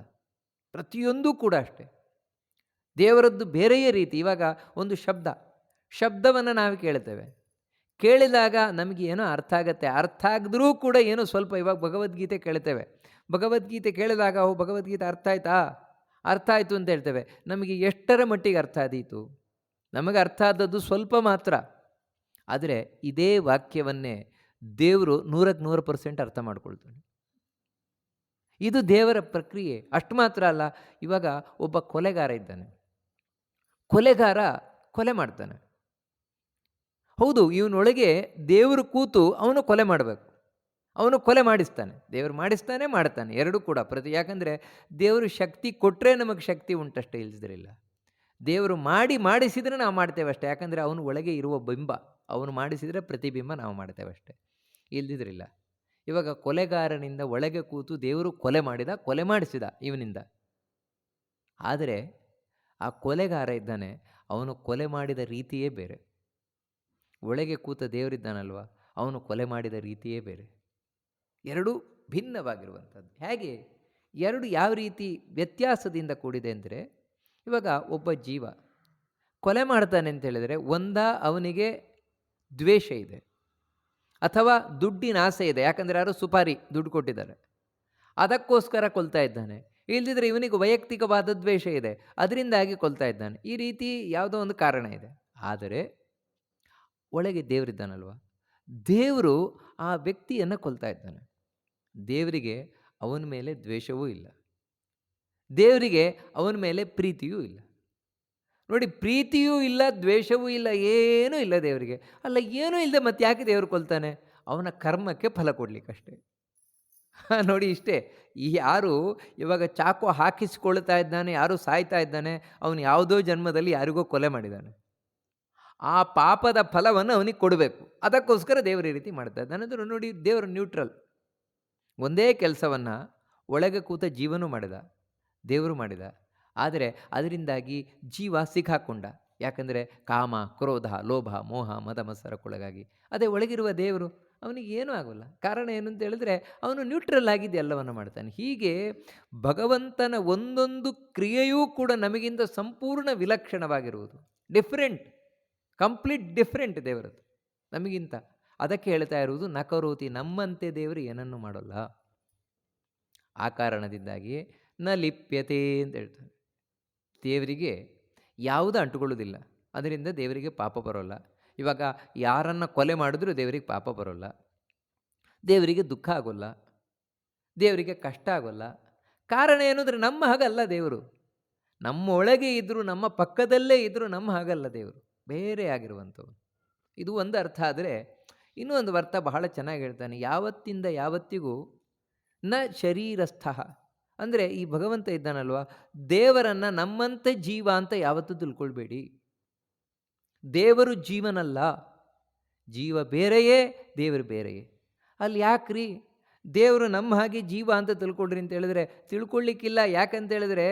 S1: ಪ್ರತಿಯೊಂದೂ ಕೂಡ ಅಷ್ಟೆ. ದೇವರದ್ದು ಬೇರೆಯೇ ರೀತಿ. ಇವಾಗ ಒಂದು ಶಬ್ದವನ್ನು ನಾವು ಕೇಳ್ತೇವೆ. ಕೇಳಿದಾಗ ನಮಗೆ ಏನೋ ಅರ್ಥ ಆಗತ್ತೆ. ಅರ್ಥ ಆಗದ್ರೂ ಕೂಡ ಏನೋ ಸ್ವಲ್ಪ, ಇವಾಗ ಭಗವದ್ಗೀತೆ ಕೇಳ್ತೇವೆ. ಭಗವದ್ಗೀತೆ ಕೇಳಿದಾಗ ಭಗವದ್ಗೀತೆ ಅರ್ಥ ಆಯ್ತಾ? ಅರ್ಥ ಆಯಿತು ಅಂತ ಹೇಳ್ತೇವೆ. ನಮಗೆ ಎಷ್ಟರ ಮಟ್ಟಿಗೆ ಅರ್ಥ ಆದೀತು? ನಮಗೆ ಅರ್ಥ ಆದದ್ದು ಸ್ವಲ್ಪ ಮಾತ್ರ. ಆದರೆ ಇದೇ ವಾಕ್ಯವನ್ನೇ ದೇವರು 100% ಅರ್ಥ ಮಾಡ್ಕೊಳ್ತಾನೆ. ಇದು ದೇವರ ಪ್ರಕ್ರಿಯೆ. ಅಷ್ಟು ಮಾತ್ರ ಅಲ್ಲ, ಇವಾಗ ಒಬ್ಬ ಕೊಲೆಗಾರ ಇದ್ದಾನೆ. ಕೊಲೆಗಾರ ಕೊಲೆ ಮಾಡ್ತಾನೆ. ಹೌದು, ಇವನೊಳಗೆ ದೇವರು ಕೂತು ಅವನು ಕೊಲೆ ಮಾಡಬೇಕು. ಅವನು ಕೊಲೆ ಮಾಡಿಸ್ತಾನೆ. ದೇವರು ಮಾಡಿಸ್ತಾನೆ, ಮಾಡ್ತಾನೆ, ಎರಡೂ ಕೂಡ ಯಾಕಂದರೆ ದೇವರು ಶಕ್ತಿ ಕೊಟ್ಟರೆ ನಮಗೆ ಶಕ್ತಿ ಉಂಟಷ್ಟೇ, ಇಲ್ದಿರಲಿಲ್ಲ. ದೇವರು ಮಾಡಿಸಿದರೆ ನಾವು ಮಾಡ್ತೇವೆ ಅಷ್ಟೇ. ಯಾಕಂದರೆ ಅವನು ಒಳಗೆ ಇರುವ ಬಿಂಬ, ಅವನು ಮಾಡಿಸಿದರೆ ಪ್ರತಿಬಿಂಬ ನಾವು ಮಾಡ್ತೇವೆ ಅಷ್ಟೇ, ಇಲ್ದಿದ್ರಿಲ್ಲ. ಇವಾಗ ಕೊಲೆಗಾರನಿಂದ ಒಳಗೆ ಕೂತು ದೇವರು ಕೊಲೆ ಮಾಡಿಸಿದ ಇವನಿಂದ. ಆದರೆ ಆ ಕೊಲೆಗಾರ ಇದ್ದಾನೆ, ಅವನು ಕೊಲೆ ಮಾಡಿದ ರೀತಿಯೇ ಬೇರೆ. ಒಳಗೆ ಕೂತ ದೇವರಿದ್ದಾನಲ್ವ, ಅವನು ಕೊಲೆ ಮಾಡಿದ ರೀತಿಯೇ ಬೇರೆ. ಎರಡೂ ಭಿನ್ನವಾಗಿರುವಂಥದ್ದು. ಹೇಗೆ ಎರಡು ಯಾವ ರೀತಿ ವ್ಯತ್ಯಾಸದಿಂದ ಕೂಡಿದೆ ಅಂದರೆ, ಇವಾಗ ಒಬ್ಬ ಜೀವ ಕೊಲೆ ಮಾಡ್ತಾನೆ ಅಂತ ಹೇಳಿದರೆ, ಅವನಿಗೆ ದ್ವೇಷ ಇದೆ, ಅಥವಾ ದುಡ್ಡಿನ ಆಸೆ ಇದೆ. ಯಾಕಂದರೆ ಯಾರು ಸುಪಾರಿ ದುಡ್ಡು ಕೊಟ್ಟಿದ್ದಾರೆ, ಅದಕ್ಕೋಸ್ಕರ ಕೊಲ್ತಾ ಇದ್ದಾನೆ. ಇಲ್ದಿದ್ರೆ ಇವನಿಗೆ ವೈಯಕ್ತಿಕವಾದ ದ್ವೇಷ ಇದೆ, ಅದರಿಂದಾಗಿ ಕೊಲ್ತಾ ಇದ್ದಾನೆ. ಈ ರೀತಿ ಯಾವುದೋ ಒಂದು ಕಾರಣ ಇದೆ. ಆದರೆ ಒಳಗೆ ದೇವರಿದ್ದಾನಲ್ವ, ದೇವರು ಆ ವ್ಯಕ್ತಿಯನ್ನು ಕೊಲ್ತಾ ಇದ್ದಾನೆ. ದೇವರಿಗೆ ಅವನ ಮೇಲೆ ದ್ವೇಷವೂ ಇಲ್ಲ, ದೇವರಿಗೆ ಅವನ ಮೇಲೆ ಪ್ರೀತಿಯೂ ಇಲ್ಲ. ನೋಡಿ, ಪ್ರೀತಿಯೂ ಇಲ್ಲ, ದ್ವೇಷವೂ ಇಲ್ಲ, ಏನೂ ಇಲ್ಲ ದೇವರಿಗೆ. ಅಲ್ಲ, ಏನೂ ಇಲ್ಲದೆ ಮತ್ತೆ ಯಾಕೆ ದೇವರು ಕೊಲ್ತಾನೆ? ಅವನ ಕರ್ಮಕ್ಕೆ ಫಲ ಕೊಡಲಿಕ್ಕಷ್ಟೇ. ನೋಡಿ, ಇಷ್ಟೇ. ಯಾರು ಇವಾಗ ಚಾಕು ಹಾಕಿಸಿಕೊಳ್ತಾ ಇದ್ದಾನೆ, ಯಾರು ಸಾಯ್ತಾ ಇದ್ದಾನೆ, ಅವನು ಯಾವುದೋ ಜನ್ಮದಲ್ಲಿ ಯಾರಿಗೋ ಕೊಲೆ ಮಾಡಿದ್ದಾನೆ. ಆ ಪಾಪದ ಫಲವನ್ನು ಅವನಿಗೆ ಕೊಡಬೇಕು. ಅದಕ್ಕೋಸ್ಕರ ದೇವರು ಈ ರೀತಿ ಮಾಡ್ತಾ ಇದ್ದಾನೆ. ಅಂದರೆ ನೋಡಿ, ದೇವರು ನ್ಯೂಟ್ರಲ್. ಒಂದೇ ಕೆಲಸವನ್ನು ಒಳಗೆ ಕೂತ ಜೀವನೂ ಮಾಡಿದ, ದೇವರು ಮಾಡಿದ. ಆದರೆ ಅದರಿಂದಾಗಿ ಜೀವ ಸಿಕ್ಕಾಕೊಂಡ. ಯಾಕಂದರೆ ಕಾಮ, ಕ್ರೋಧ, ಲೋಭ, ಮೋಹ, ಮದ ಮತ್ಸರಕ್ಕೊಳಗಾಗಿ. ಅದೇ ಒಳಗಿರುವ ದೇವರು ಅವನಿಗೆ ಏನೂ ಆಗೋಲ್ಲ. ಕಾರಣ ಏನು ಅಂತ ಹೇಳಿದ್ರೆ, ಅವನು ನ್ಯೂಟ್ರಲ್ ಆಗಿದ್ದು ಎಲ್ಲವನ್ನು ಮಾಡ್ತಾನೆ. ಹೀಗೆ ಭಗವಂತನ ಒಂದೊಂದು ಕ್ರಿಯೆಯೂ ಕೂಡ ನಮಗಿಂತ ಸಂಪೂರ್ಣ ವಿಲಕ್ಷಣವಾಗಿರುವುದು. ಡಿಫ್ರೆಂಟ್, ಕಂಪ್ಲೀಟ್ ಡಿಫ್ರೆಂಟ್ ದೇವರದ್ದು ನಮಗಿಂತ. ಅದಕ್ಕೆ ಹೇಳ್ತಾ ಇರುವುದು ನಕರೋತಿ, ನಮ್ಮಂತೆ ದೇವರು ಏನನ್ನು ಮಾಡೋಲ್ಲ. ಆ ಕಾರಣದಿಂದಾಗಿ ನ ಲಿಪ್ಯತೆ ಅಂತ ಹೇಳ್ತಾರೆ. ದೇವರಿಗೆ ಯಾವುದೂ ಅಂಟುಕೊಳ್ಳೋದಿಲ್ಲ, ಅದರಿಂದ ದೇವರಿಗೆ ಪಾಪ ಬರೋಲ್ಲ. ಇವಾಗ ಯಾರನ್ನು ಕೊಲೆ ಮಾಡಿದ್ರೂ ದೇವರಿಗೆ ಪಾಪ ಬರೋಲ್ಲ, ದೇವರಿಗೆ ದುಃಖ ಆಗೋಲ್ಲ, ದೇವರಿಗೆ ಕಷ್ಟ ಆಗೋಲ್ಲ. ಕಾರಣ ಏನಂದರೆ ನಮ್ಮ ಹಾಗಲ್ಲ ದೇವರು. ನಮ್ಮ ಒಳಗೆ ಇದ್ದರೂ, ನಮ್ಮ ಪಕ್ಕದಲ್ಲೇ ಇದ್ದರೂ ನಮ್ಮ ಹಾಗಲ್ಲ ದೇವರು, ಬೇರೆ ಆಗಿರುವಂಥವು. ಇದು ಒಂದು ಅರ್ಥ. ಆದರೆ ಇನ್ನೂ ಒಂದು ಅರ್ಥ ಬಹಳ ಚೆನ್ನಾಗಿ ಹೇಳ್ತಾನೆ. ಯಾವತ್ತಿಂದ ಯಾವತ್ತಿಗೂ ನ ಶರೀರಸ್ಥ, ಅಂದರೆ ಈ ಭಗವಂತ ಇದ್ದಾನಲ್ವ, ದೇವರನ್ನು ನಮ್ಮಂತೆ ಜೀವ ಅಂತ ಯಾವತ್ತೂ ತಿಳ್ಕೊಳ್ಬೇಡಿ. ದೇವರು ಜೀವನಲ್ಲ, ಜೀವ ಬೇರೆಯೇ, ದೇವರು ಬೇರೆಯೇ. ಅಲ್ಲಿ ಯಾಕ್ರಿ ದೇವರು ನಮ್ಮ ಹಾಗೆ ಜೀವ ಅಂತ ತಿಳ್ಕೊಳ್ರಿ ಅಂತ ಹೇಳಿದ್ರೆ ತಿಳ್ಕೊಳ್ಳಿಕ್ಕಿಲ್ಲ. ಯಾಕಂತೇಳಿದ್ರೆ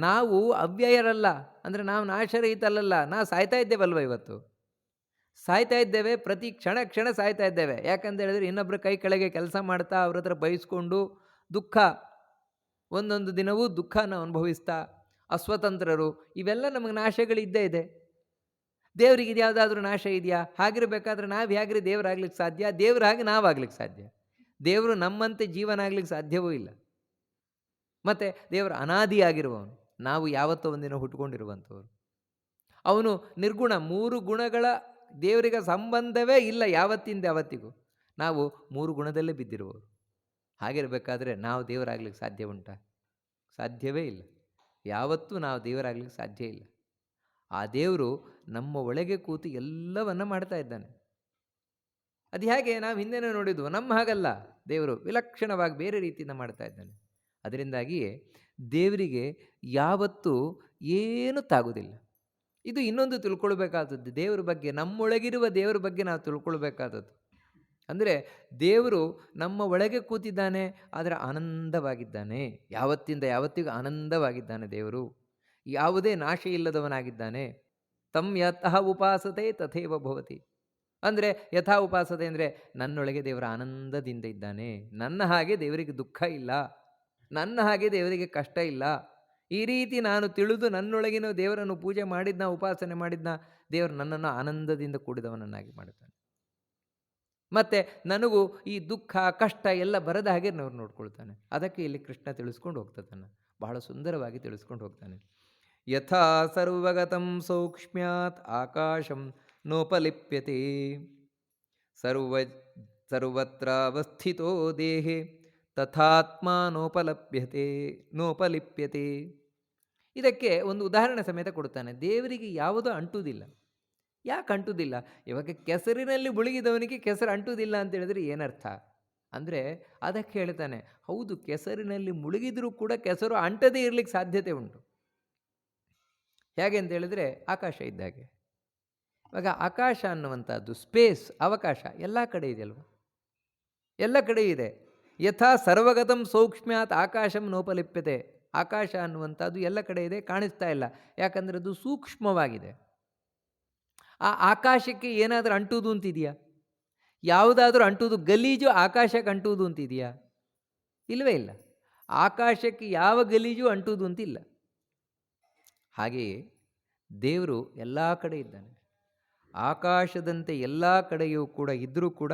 S1: ನಾವು ಅವ್ಯಯರಲ್ಲ, ಅಂದರೆ ನಾವು ನಾಶರಹಿತಲ್ಲ. ನಾವು ಸಾಯ್ತಾ ಇದ್ದೇವಲ್ವ, ಇವತ್ತು ಸಾಯ್ತಾ ಇದ್ದೇವೆ, ಪ್ರತಿ ಕ್ಷಣ ಸಾಯ್ತಾ ಇದ್ದೇವೆ. ಯಾಕಂತ ಹೇಳಿದ್ರೆ ಇನ್ನೊಬ್ಬರ ಕೈ ಕೆಳಗೆ ಕೆಲಸ ಮಾಡ್ತಾ ಅವ್ರ ಹತ್ರ ಬಯಸ್ಕೊಂಡು ದುಃಖ, ಒಂದೊಂದು ದಿನವೂ ದುಃಖನ ಅನುಭವಿಸ್ತಾ ಅಸ್ವತಂತ್ರರು, ಇವೆಲ್ಲ ನಮಗೆ ನಾಶಗಳಿದ್ದೇ ಇದೆ. ದೇವರಿಗೆ ಇದು ಯಾವುದಾದ್ರೂ ನಾಶ ಇದೆಯಾ? ಹಾಗಿರಬೇಕಾದ್ರೆ ನಾವು ಹೇಗ್ರಿ ದೇವರಾಗ್ಲಿಕ್ಕೆ ಸಾಧ್ಯ? ದೇವ್ರ ಹಾಗೆ ನಾವಾಗ್ಲಿಕ್ಕೆ ಸಾಧ್ಯ? ದೇವರು ನಮ್ಮಂತೆ ಜೀವನ ಆಗ್ಲಿಕ್ಕೆ ಸಾಧ್ಯವೂ ಇಲ್ಲ. ಮತ್ತು ದೇವರು ಅನಾದಿಯಾಗಿರುವವನು, ನಾವು ಯಾವತ್ತೋ ಒಂದಿನ ಹುಟ್ಕೊಂಡಿರುವಂಥವ್ರು. ಅವನು ನಿರ್ಗುಣ, 3 ಗುಣಗಳ ದೇವರಿಗೆ ಸಂಬಂಧವೇ ಇಲ್ಲ ಯಾವತ್ತಿಂದ ಯಾವತ್ತಿಗೂ. ನಾವು 3 ಗುಣದಲ್ಲೇ ಬಿದ್ದಿರುವವರು. ಹಾಗಿರಬೇಕಾದ್ರೆ ನಾವು ದೇವರಾಗ್ಲಿಕ್ಕೆ ಸಾಧ್ಯ ಉಂಟಾ? ಸಾಧ್ಯವೇ ಇಲ್ಲ. ಯಾವತ್ತೂ ನಾವು ದೇವರಾಗ್ಲಿಕ್ಕೆ ಸಾಧ್ಯ ಇಲ್ಲ. ಆ ದೇವರು ನಮ್ಮ ಒಳಗೆ ಕೂತು ಎಲ್ಲವನ್ನ ಮಾಡ್ತಾ ಇದ್ದಾನೆ. ಅದು ಹೇಗೆ? ನಾವು ಹಿಂದೆನೇ ನೋಡಿದ್ವು. ನಮ್ಮ ಹಾಗಲ್ಲ, ದೇವರು ವಿಲಕ್ಷಣವಾಗಿ ಬೇರೆ ರೀತಿಯಿಂದ ಮಾಡ್ತಾ ಇದ್ದಾನೆ. ಅದರಿಂದಾಗಿಯೇ ದೇವರಿಗೆ ಯಾವತ್ತೂ ಏನೂ ತಾಗುವುದಿಲ್ಲ. ಇದು ಇನ್ನೊಂದು ತಿಳ್ಕೊಳ್ಬೇಕಾದದ್ದು ದೇವರ ಬಗ್ಗೆ, ನಮ್ಮೊಳಗಿರುವ ದೇವರ ಬಗ್ಗೆ ನಾವು ತಿಳ್ಕೊಳ್ಬೇಕಾದದ್ದು. ಅಂದರೆ ದೇವರು ನಮ್ಮ ಒಳಗೆ ಕೂತಿದ್ದಾನೆ, ಆದರೆ ಆನಂದವಾಗಿದ್ದಾನೆ. ಯಾವತ್ತಿಂದ ಯಾವತ್ತಿಗೂ ಆನಂದವಾಗಿದ್ದಾನೆ ದೇವರು. ಯಾವುದೇ ನಾಶ ಇಲ್ಲದವನಾಗಿದ್ದಾನೆ. ತಮ್ ಯತಃ ಉಪಾಸತೆ ತಥೇವ ಭವತಿ. ಅಂದರೆ ಯಥಾ ಉಪಾಸತೆ ಅಂದರೆ ನನ್ನೊಳಗೆ ದೇವರ ಆನಂದದಿಂದ ಇದ್ದಾನೆ. ನನ್ನ ಹಾಗೆ ದೇವರಿಗೆ ದುಃಖ ಇಲ್ಲ, ನನ್ನ ಹಾಗೆ ದೇವರಿಗೆ ಕಷ್ಟ ಇಲ್ಲ. ಈ ರೀತಿ ನಾನು ತಿಳಿದು ನನ್ನೊಳಗಿನ ದೇವರನ್ನು ಪೂಜೆ ಮಾಡಿದ್ನ, ಉಪಾಸನೆ ಮಾಡಿದ್ನ, ದೇವರು ನನ್ನನ್ನು ಆನಂದದಿಂದ ಕೂಡಿದವನನ್ನಾಗಿ ಮಾಡುತ್ತಾನೆ. ಮತ್ತು ನನಗೂ ಈ ದುಃಖ ಕಷ್ಟ ಎಲ್ಲ ಬರದ ಹಾಗೆ ನೋಡ್ಕೊಳ್ತಾನೆ. ಅದಕ್ಕೆ ಇಲ್ಲಿ ಕೃಷ್ಣ ತಿಳಿಸ್ಕೊಂಡು ಹೋಗ್ತಾನೆ, ಬಹಳ ಸುಂದರವಾಗಿ ತಿಳಿಸ್ಕೊಂಡು ಹೋಗ್ತಾನೆ. ಯಥಾ ಸರ್ವಗತಂ ಸೌಕ್ಷ್ಮ್ಯಾತ್ ಆಕಾಶಂ ನೋಪಲಿಪ್ಯತೆ ಸರ್ವತ್ರಾವಸ್ಥಿತೋ ದೇಹೆ ತಥಾತ್ಮ ನೋಪಲಿಪ್ಯತೆ. ಇದಕ್ಕೆ ಒಂದು ಉದಾಹರಣೆ ಸಮೇತ ಕೊಡ್ತಾನೆ. ದೇವರಿಗೆ ಯಾವುದೂ ಅಂಟುವುದಿಲ್ಲ. ಯಾಕೆ ಅಂಟುವುದಿಲ್ಲ? ಇವಾಗ ಕೆಸರಿನಲ್ಲಿ ಮುಳುಗಿದವನಿಗೆ ಕೆಸರು ಅಂಟುವುದಿಲ್ಲ ಅಂತ ಹೇಳಿದ್ರೆ ಏನರ್ಥ ಅಂದರೆ, ಅದಕ್ಕೆ ಹೇಳ್ತಾನೆ, ಹೌದು, ಕೆಸರಿನಲ್ಲಿ ಮುಳುಗಿದ್ರೂ ಕೂಡ ಕೆಸರು ಅಂಟದೇ ಇರಲಿಕ್ಕೆ ಸಾಧ್ಯತೆ ಉಂಟು. ಹೇಗೆ ಅಂತ ಹೇಳಿದ್ರೆ ಆಕಾಶ ಇದ್ದಾಗೆ. ಇವಾಗ ಆಕಾಶ ಅನ್ನುವಂಥದ್ದು, ಸ್ಪೇಸ್, ಅವಕಾಶ ಎಲ್ಲ ಕಡೆ ಇದೆಯಲ್ವ, ಎಲ್ಲ ಕಡೆ ಇದೆ. ಯಥಾ ಸರ್ವಗತಂ ಸೌಕ್ಷ್ಮ್ಯಾತ್ ಆಕಾಶಂ ನೋಪಲಿಪ್ಯತೆ. ಆಕಾಶ ಅನ್ನುವಂಥದ್ದು ಎಲ್ಲ ಕಡೆ ಇದೆ, ಕಾಣಿಸ್ತಾ ಇಲ್ಲ. ಯಾಕಂದರೆ ಅದು ಸೂಕ್ಷ್ಮವಾಗಿದೆ. ಆ ಆಕಾಶಕ್ಕೆ ಏನಾದರೂ ಅಂಟುವುದು ಅಂತಿದೆಯಾ? ಯಾವುದಾದ್ರೂ ಅಂಟುವುದು, ಗಲೀಜು ಆಕಾಶಕ್ಕೆ ಅಂಟುವುದು ಅಂತಿದೆಯಾ? ಇಲ್ಲವೇ ಇಲ್ಲ. ಆಕಾಶಕ್ಕೆ ಯಾವ ಗಲೀಜು ಅಂಟುವುದು ಅಂತಿಲ್ಲ. ಹಾಗೆಯೇ ದೇವರು ಎಲ್ಲ ಕಡೆ ಇದ್ದಾನೆ. ಆಕಾಶದಂತೆ ಎಲ್ಲ ಕಡೆಯೂ ಕೂಡ ಇದ್ದರೂ ಕೂಡ,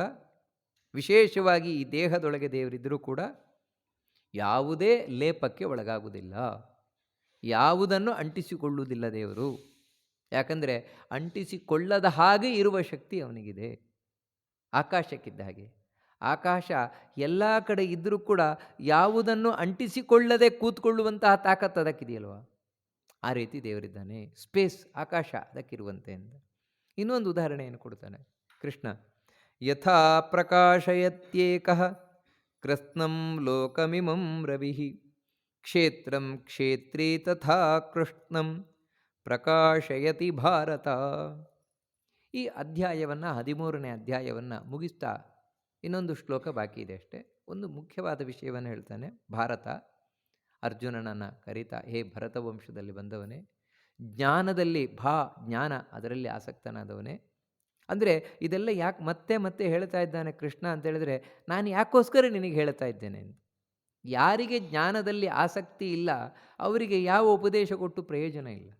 S1: ವಿಶೇಷವಾಗಿ ಈ ದೇಹದೊಳಗೆ ದೇವರಿದ್ದರೂ ಕೂಡ ಯಾವುದೇ ಲೇಪಕ್ಕೆ ಒಳಗಾಗುವುದಿಲ್ಲ, ಯಾವುದನ್ನು ಅಂಟಿಸಿಕೊಳ್ಳುವುದಿಲ್ಲ ದೇವರು. ಯಾಕಂದರೆ ಅಂಟಿಸಿಕೊಳ್ಳದ ಹಾಗೆ ಇರುವ ಶಕ್ತಿ ಅವನಿಗಿದೆ, ಆಕಾಶಕ್ಕಿದ್ದ ಹಾಗೆ. ಆಕಾಶ ಎಲ್ಲ ಕಡೆ ಇದ್ದರೂ ಕೂಡ ಯಾವುದನ್ನು ಅಂಟಿಸಿಕೊಳ್ಳದೆ ಕೂತ್ಕೊಳ್ಳುವಂತಹ ತಾಕತ್ತು ಅದಕ್ಕಿದೆಯಲ್ವ, ಆ ರೀತಿ ದೇವರಿದ್ದಾನೆ. ಸ್ಪೇಸ್, ಆಕಾಶ ಅದಕ್ಕಿರುವಂತೆ ಅಂತ. ಇನ್ನೊಂದು ಉದಾಹರಣೆಯನ್ನು ಕೊಡ್ತಾನೆ ಕೃಷ್ಣ. ಯಥಾ ಪ್ರಕಾಶಯತ್ಯೇಕಃ ಕೃತ್ಸ್ನಂ ಲೋಕಮಿಮಂ ರವಿಃ ಕ್ಷೇತ್ರಂ ಕ್ಷೇತ್ರೇ ತಥಾ ಕೃಷ್ಣಂ ಪ್ರಕಾಶಯತಿ ಭಾರತ. ಈ ಅಧ್ಯಾಯವನ್ನು, 13ನೇ ಅಧ್ಯಾಯವನ್ನು ಮುಗಿಸ್ತಾ ಇನ್ನೊಂದು ಶ್ಲೋಕ ಬಾಕಿ ಇದೆ ಅಷ್ಟೇ. ಒಂದು ಮುಖ್ಯವಾದ ವಿಷಯವನ್ನು ಹೇಳ್ತಾನೆ. ಭಾರತ ಅರ್ಜುನನನ್ನು ಕರೀತಾ, ಹೇ ಭರತ ವಂಶದಲ್ಲಿ ಬಂದವನೇ, ಜ್ಞಾನದಲ್ಲಿ ಜ್ಞಾನ, ಅದರಲ್ಲಿ ಆಸಕ್ತನಾದವನೇ. ಅಂದರೆ ಇದೆಲ್ಲ ಯಾಕೆ ಮತ್ತೆ ಮತ್ತೆ ಹೇಳ್ತಾ ಇದ್ದಾನೆ ಕೃಷ್ಣ ಅಂತ ಹೇಳಿದ್ರೆ, ನಾನು ಯಾಕೋಸ್ಕರ ನಿನಗೆ ಹೇಳ್ತಾ ಇದ್ದೇನೆ ಅಂತ. ಯಾರಿಗೆ ಜ್ಞಾನದಲ್ಲಿ ಆಸಕ್ತಿ ಇಲ್ಲ ಅವರಿಗೆ ಯಾವ ಉಪದೇಶ ಕೊಟ್ಟು ಪ್ರಯೋಜನ ಇಲ್ಲ.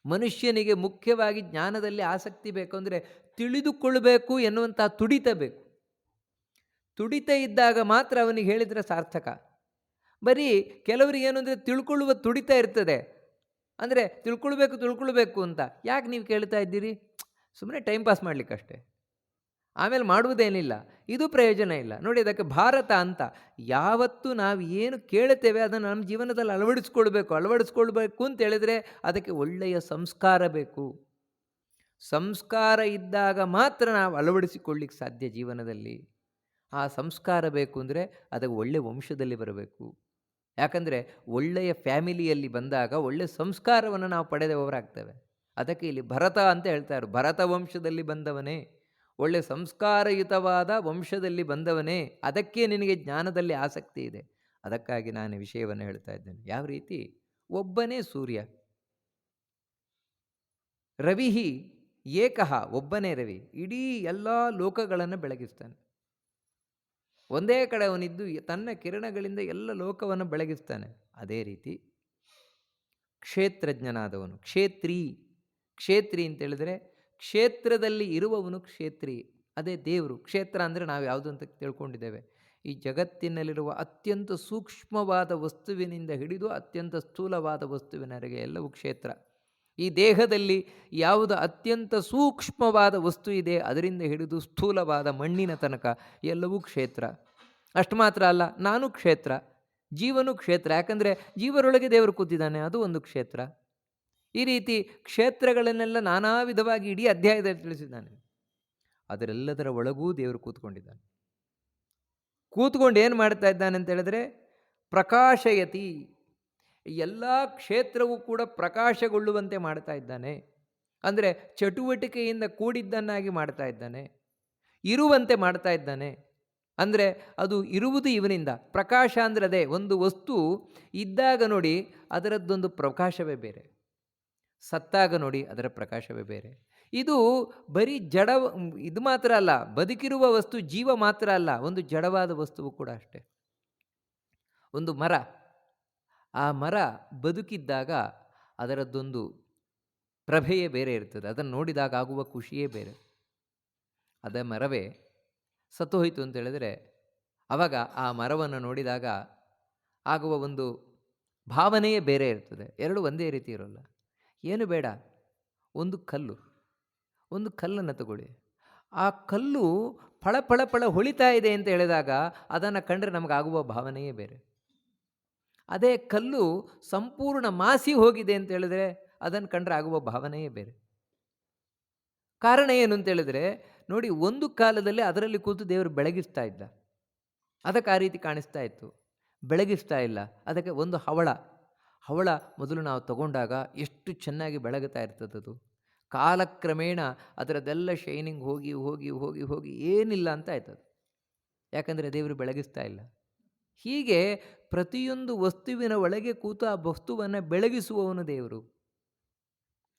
S1: ಮನುಷ್ಯನಿಗೆ ಮುಖ್ಯವಾಗಿ ಜ್ಞಾನದಲ್ಲಿ ಆಸಕ್ತಿ ಬೇಕು ಅಂದರೆ ತಿಳಿದುಕೊಳ್ಳಬೇಕು ಎನ್ನುವಂಥ ತುಡಿತ ಬೇಕು. ತುಡಿತ ಇದ್ದಾಗ ಮಾತ್ರ ಅವನಿಗೆ ಹೇಳಿದರೆ ಸಾರ್ಥಕ. ಬರೀ ಕೆಲವರಿಗೆ ಏನು ಅಂದರೆ ತಿಳ್ಕೊಳ್ಳುವ ತುಡಿತ ಇರ್ತದೆ, ಅಂದರೆ ತಿಳ್ಕೊಳ್ಬೇಕು ಅಂತ. ಯಾಕೆ ನೀವು ಕೇಳ್ತಾ ಇದ್ದೀರಿ? ಸುಮ್ಮನೆ ಟೈಮ್ ಪಾಸ್ ಮಾಡಲಿಕ್ಕಷ್ಟೇ, ಆಮೇಲೆ ಮಾಡುವುದೇನಿಲ್ಲ, ಇದು ಪ್ರಯೋಜನ ಇಲ್ಲ. ನೋಡಿ, ಅದಕ್ಕೆ ಭಾರತ ಅಂತ. ಯಾವತ್ತು ನಾವು ಏನು ಕೇಳುತ್ತೇವೆ ಅದನ್ನು ನಮ್ಮ ಜೀವನದಲ್ಲಿ ಅಳವಡಿಸ್ಕೊಳ್ಬೇಕು ಅಂತ ಹೇಳಿದರೆ ಅದಕ್ಕೆ ಒಳ್ಳೆಯ ಸಂಸ್ಕಾರ ಬೇಕು. ಸಂಸ್ಕಾರ ಇದ್ದಾಗ ಮಾತ್ರ ನಾವು ಅಳವಡಿಸಿಕೊಳ್ಳಿಕ್ಕೆ ಸಾಧ್ಯ ಜೀವನದಲ್ಲಿ. ಆ ಸಂಸ್ಕಾರ ಬೇಕು ಅಂದರೆ ಅದಕ್ಕೆ ಒಳ್ಳೆಯ ವಂಶದಲ್ಲಿ ಬರಬೇಕು. ಯಾಕಂದರೆ ಒಳ್ಳೆಯ ಫ್ಯಾಮಿಲಿಯಲ್ಲಿ ಬಂದಾಗ ಒಳ್ಳೆಯ ಸಂಸ್ಕಾರವನ್ನು ನಾವು ಪಡೆದವರಾಗ್ತೇವೆ. ಅದಕ್ಕೆ ಇಲ್ಲಿ ಭರತ ಅಂತ ಹೇಳ್ತಾರೆ. ಭರತ ವಂಶದಲ್ಲಿ ಬಂದವನೇ, ಒಳ್ಳೆಯ ಸಂಸ್ಕಾರಯುತವಾದ ವಂಶದಲ್ಲಿ ಬಂದವನೇ, ಅದಕ್ಕೆ ನಿನಗೆ ಜ್ಞಾನದಲ್ಲಿ ಆಸಕ್ತಿ ಇದೆ. ಅದಕ್ಕಾಗಿ ನಾನು ವಿಷಯವನ್ನು ಹೇಳ್ತಾ ಇದ್ದೇನೆ. ಯಾವ ರೀತಿ? ಒಬ್ಬನೇ ಸೂರ್ಯ, ರವಿಹಿ ಏಕಃ, ಒಬ್ಬನೇ ರವಿ ಇಡೀ ಎಲ್ಲ ಲೋಕಗಳನ್ನು ಬೆಳಗಿಸ್ತಾನೆ. ಒಂದೇ ಕಡೆ ಅವನಿದ್ದು ತನ್ನ ಕಿರಣಗಳಿಂದ ಎಲ್ಲ ಲೋಕವನ್ನು ಬೆಳಗಿಸ್ತಾನೆ. ಅದೇ ರೀತಿ ಕ್ಷೇತ್ರಜ್ಞನಾದವನು, ಕ್ಷೇತ್ರಿ ಅಂತೇಳಿದರೆ ಕ್ಷೇತ್ರದಲ್ಲಿ ಇರುವವನು ಕ್ಷೇತ್ರಿ, ಅದೇ ದೇವರು. ಕ್ಷೇತ್ರ ಅಂದರೆ ನಾವು ಯಾವುದು ಅಂತ ತಿಳ್ಕೊಂಡಿದ್ದೇವೆ, ಈ ಜಗತ್ತಿನಲ್ಲಿರುವ ಅತ್ಯಂತ ಸೂಕ್ಷ್ಮವಾದ ವಸ್ತುವಿನಿಂದ ಹಿಡಿದು ಅತ್ಯಂತ ಸ್ಥೂಲವಾದ ವಸ್ತುವಿನವರೆಗೆ ಎಲ್ಲವೂ ಕ್ಷೇತ್ರ. ಈ ದೇಹದಲ್ಲಿ ಯಾವುದು ಅತ್ಯಂತ ಸೂಕ್ಷ್ಮವಾದ ವಸ್ತು ಇದೆ ಅದರಿಂದ ಹಿಡಿದು ಸ್ಥೂಲವಾದ ಮಣ್ಣಿನ ತನಕ ಎಲ್ಲವೂ ಕ್ಷೇತ್ರ. ಅಷ್ಟು ಮಾತ್ರ ಅಲ್ಲ, ನಾನು ಕ್ಷೇತ್ರ, ಜೀವನು ಕ್ಷೇತ್ರ. ಯಾಕಂದರೆ ಜೀವರೊಳಗೆ ದೇವರು ಕೂತಿದ್ದಾನೆ, ಅದು ಒಂದು ಕ್ಷೇತ್ರ. ಈ ರೀತಿ ಕ್ಷೇತ್ರಗಳನ್ನೆಲ್ಲ ನಾನಾ ವಿಧವಾಗಿ ಇಡೀ ಅಧ್ಯಾಯದಲ್ಲಿ ತಿಳಿಸಿದ್ದಾನೆ. ಅದರೆಲ್ಲದರ ಒಳಗೂ ದೇವರು ಕೂತ್ಕೊಂಡಿದ್ದಾನೆ. ಕೂತ್ಕೊಂಡು ಏನು ಮಾಡ್ತಾ ಇದ್ದಾನೆ ಅಂತ ಹೇಳಿದ್ರೆ, ಪ್ರಕಾಶಯತಿ, ಎಲ್ಲ ಕ್ಷೇತ್ರವೂ ಕೂಡ ಪ್ರಕಾಶಗೊಳ್ಳುವಂತೆ ಮಾಡ್ತಾ ಇದ್ದಾನೆ. ಅಂದರೆ ಚಟುವಟಿಕೆಯಿಂದ ಕೂಡಿದ್ದನ್ನಾಗಿ ಮಾಡ್ತಾ ಇದ್ದಾನೆ, ಇರುವಂತೆ ಮಾಡ್ತಾ ಇದ್ದಾನೆ. ಅಂದರೆ ಅದು ಇರುವುದು ಇವನಿಂದ. ಪ್ರಕಾಶ ಅಂದರೆ ಅದೇ, ಒಂದು ವಸ್ತು ಇದ್ದಾಗ ನೋಡಿ ಅದರದ್ದೊಂದು ಪ್ರಕಾಶವೇ ಬೇರೆ, ಸತ್ತಾಗ ನೋಡಿ ಅದರ ಪ್ರಕಾಶವೇ ಬೇರೆ. ಇದು ಬರೀ ಜಡ, ಇದು ಮಾತ್ರ ಅಲ್ಲ, ಬದುಕಿರುವ ವಸ್ತು ಜೀವ ಮಾತ್ರ ಅಲ್ಲ, ಒಂದು ಜಡವಾದ ವಸ್ತುವು ಕೂಡ ಅಷ್ಟೇ. ಒಂದು ಮರ, ಆ ಮರ ಬದುಕಿದ್ದಾಗ ಅದರದ್ದೊಂದು ಪ್ರಭೆಯೇ ಬೇರೆ ಇರ್ತದೆ, ಅದನ್ನು ನೋಡಿದಾಗ ಆಗುವ ಖುಷಿಯೇ ಬೇರೆ. ಅದ ಮರವೇ ಸತ್ತು ಹೋಯಿತು ಅಂತ ಹೇಳಿದರೆ ಆವಾಗ ಆ ಮರವನ್ನು ನೋಡಿದಾಗ ಆಗುವ ಒಂದು ಭಾವನೆಯೇ ಬೇರೆ ಇರ್ತದೆ. ಎರಡು ಒಂದೇ ರೀತಿ ಇರೋಲ್ಲ. ಏನು ಬೇಡ, ಒಂದು ಕಲ್ಲನ್ನು ತಗೊಳ್ಳಿ. ಆ ಕಲ್ಲು ಫಳ ಫಳ ಫಳ ಹೊಳಿತಾ ಇದೆ ಅಂತ ಹೇಳಿದಾಗ ಅದನ್ನು ಕಂಡ್ರೆ ನಮಗಾಗುವ ಭಾವನೆಯೇ ಬೇರೆ. ಅದೇ ಕಲ್ಲು ಸಂಪೂರ್ಣ ಮಾಸಿ ಹೋಗಿದೆ ಅಂತ ಹೇಳಿದ್ರೆ ಅದನ್ನು ಕಂಡ್ರೆ ಆಗುವ ಭಾವನೆಯೇ ಬೇರೆ. ಕಾರಣ ಏನು ಅಂತ ಹೇಳಿದ್ರೆ ನೋಡಿ, ಒಂದು ಕಾಲದಲ್ಲಿ ಅದರಲ್ಲಿ ಕೂತು ದೇವರು ಬೆಳಗಿಸ್ತಾ ಇದ್ದ, ಅದಕ್ಕೆ ಆ ರೀತಿ ಕಾಣಿಸ್ತಾ ಇತ್ತು. ಬೆಳಗಿಸ್ತಾ ಇಲ್ಲ, ಅದಕ್ಕೆ ಒಂದು ಹವಳ ಮೊದಲು ನಾವು ತಗೊಂಡಾಗ ಎಷ್ಟು ಚೆನ್ನಾಗಿ ಬೆಳಗುತ್ತಾ ಇರ್ತದದು. ಕಾಲಕ್ರಮೇಣ ಅದರದ್ದೆಲ್ಲ ಶೈನಿಂಗ್ ಹೋಗಿ ಹೋಗಿ ಹೋಗಿ ಹೋಗಿ ಏನಿಲ್ಲ ಅಂತ ಆಯ್ತದು. ಯಾಕಂದರೆ ದೇವರು ಬೆಳಗಿಸ್ತಾ ಇಲ್ಲ. ಹೀಗೆ ಪ್ರತಿಯೊಂದು ವಸ್ತುವಿನ ಒಳಗೆ ಕೂತು ಆ ವಸ್ತುವನ್ನು ಬೆಳಗಿಸುವವನು ದೇವರು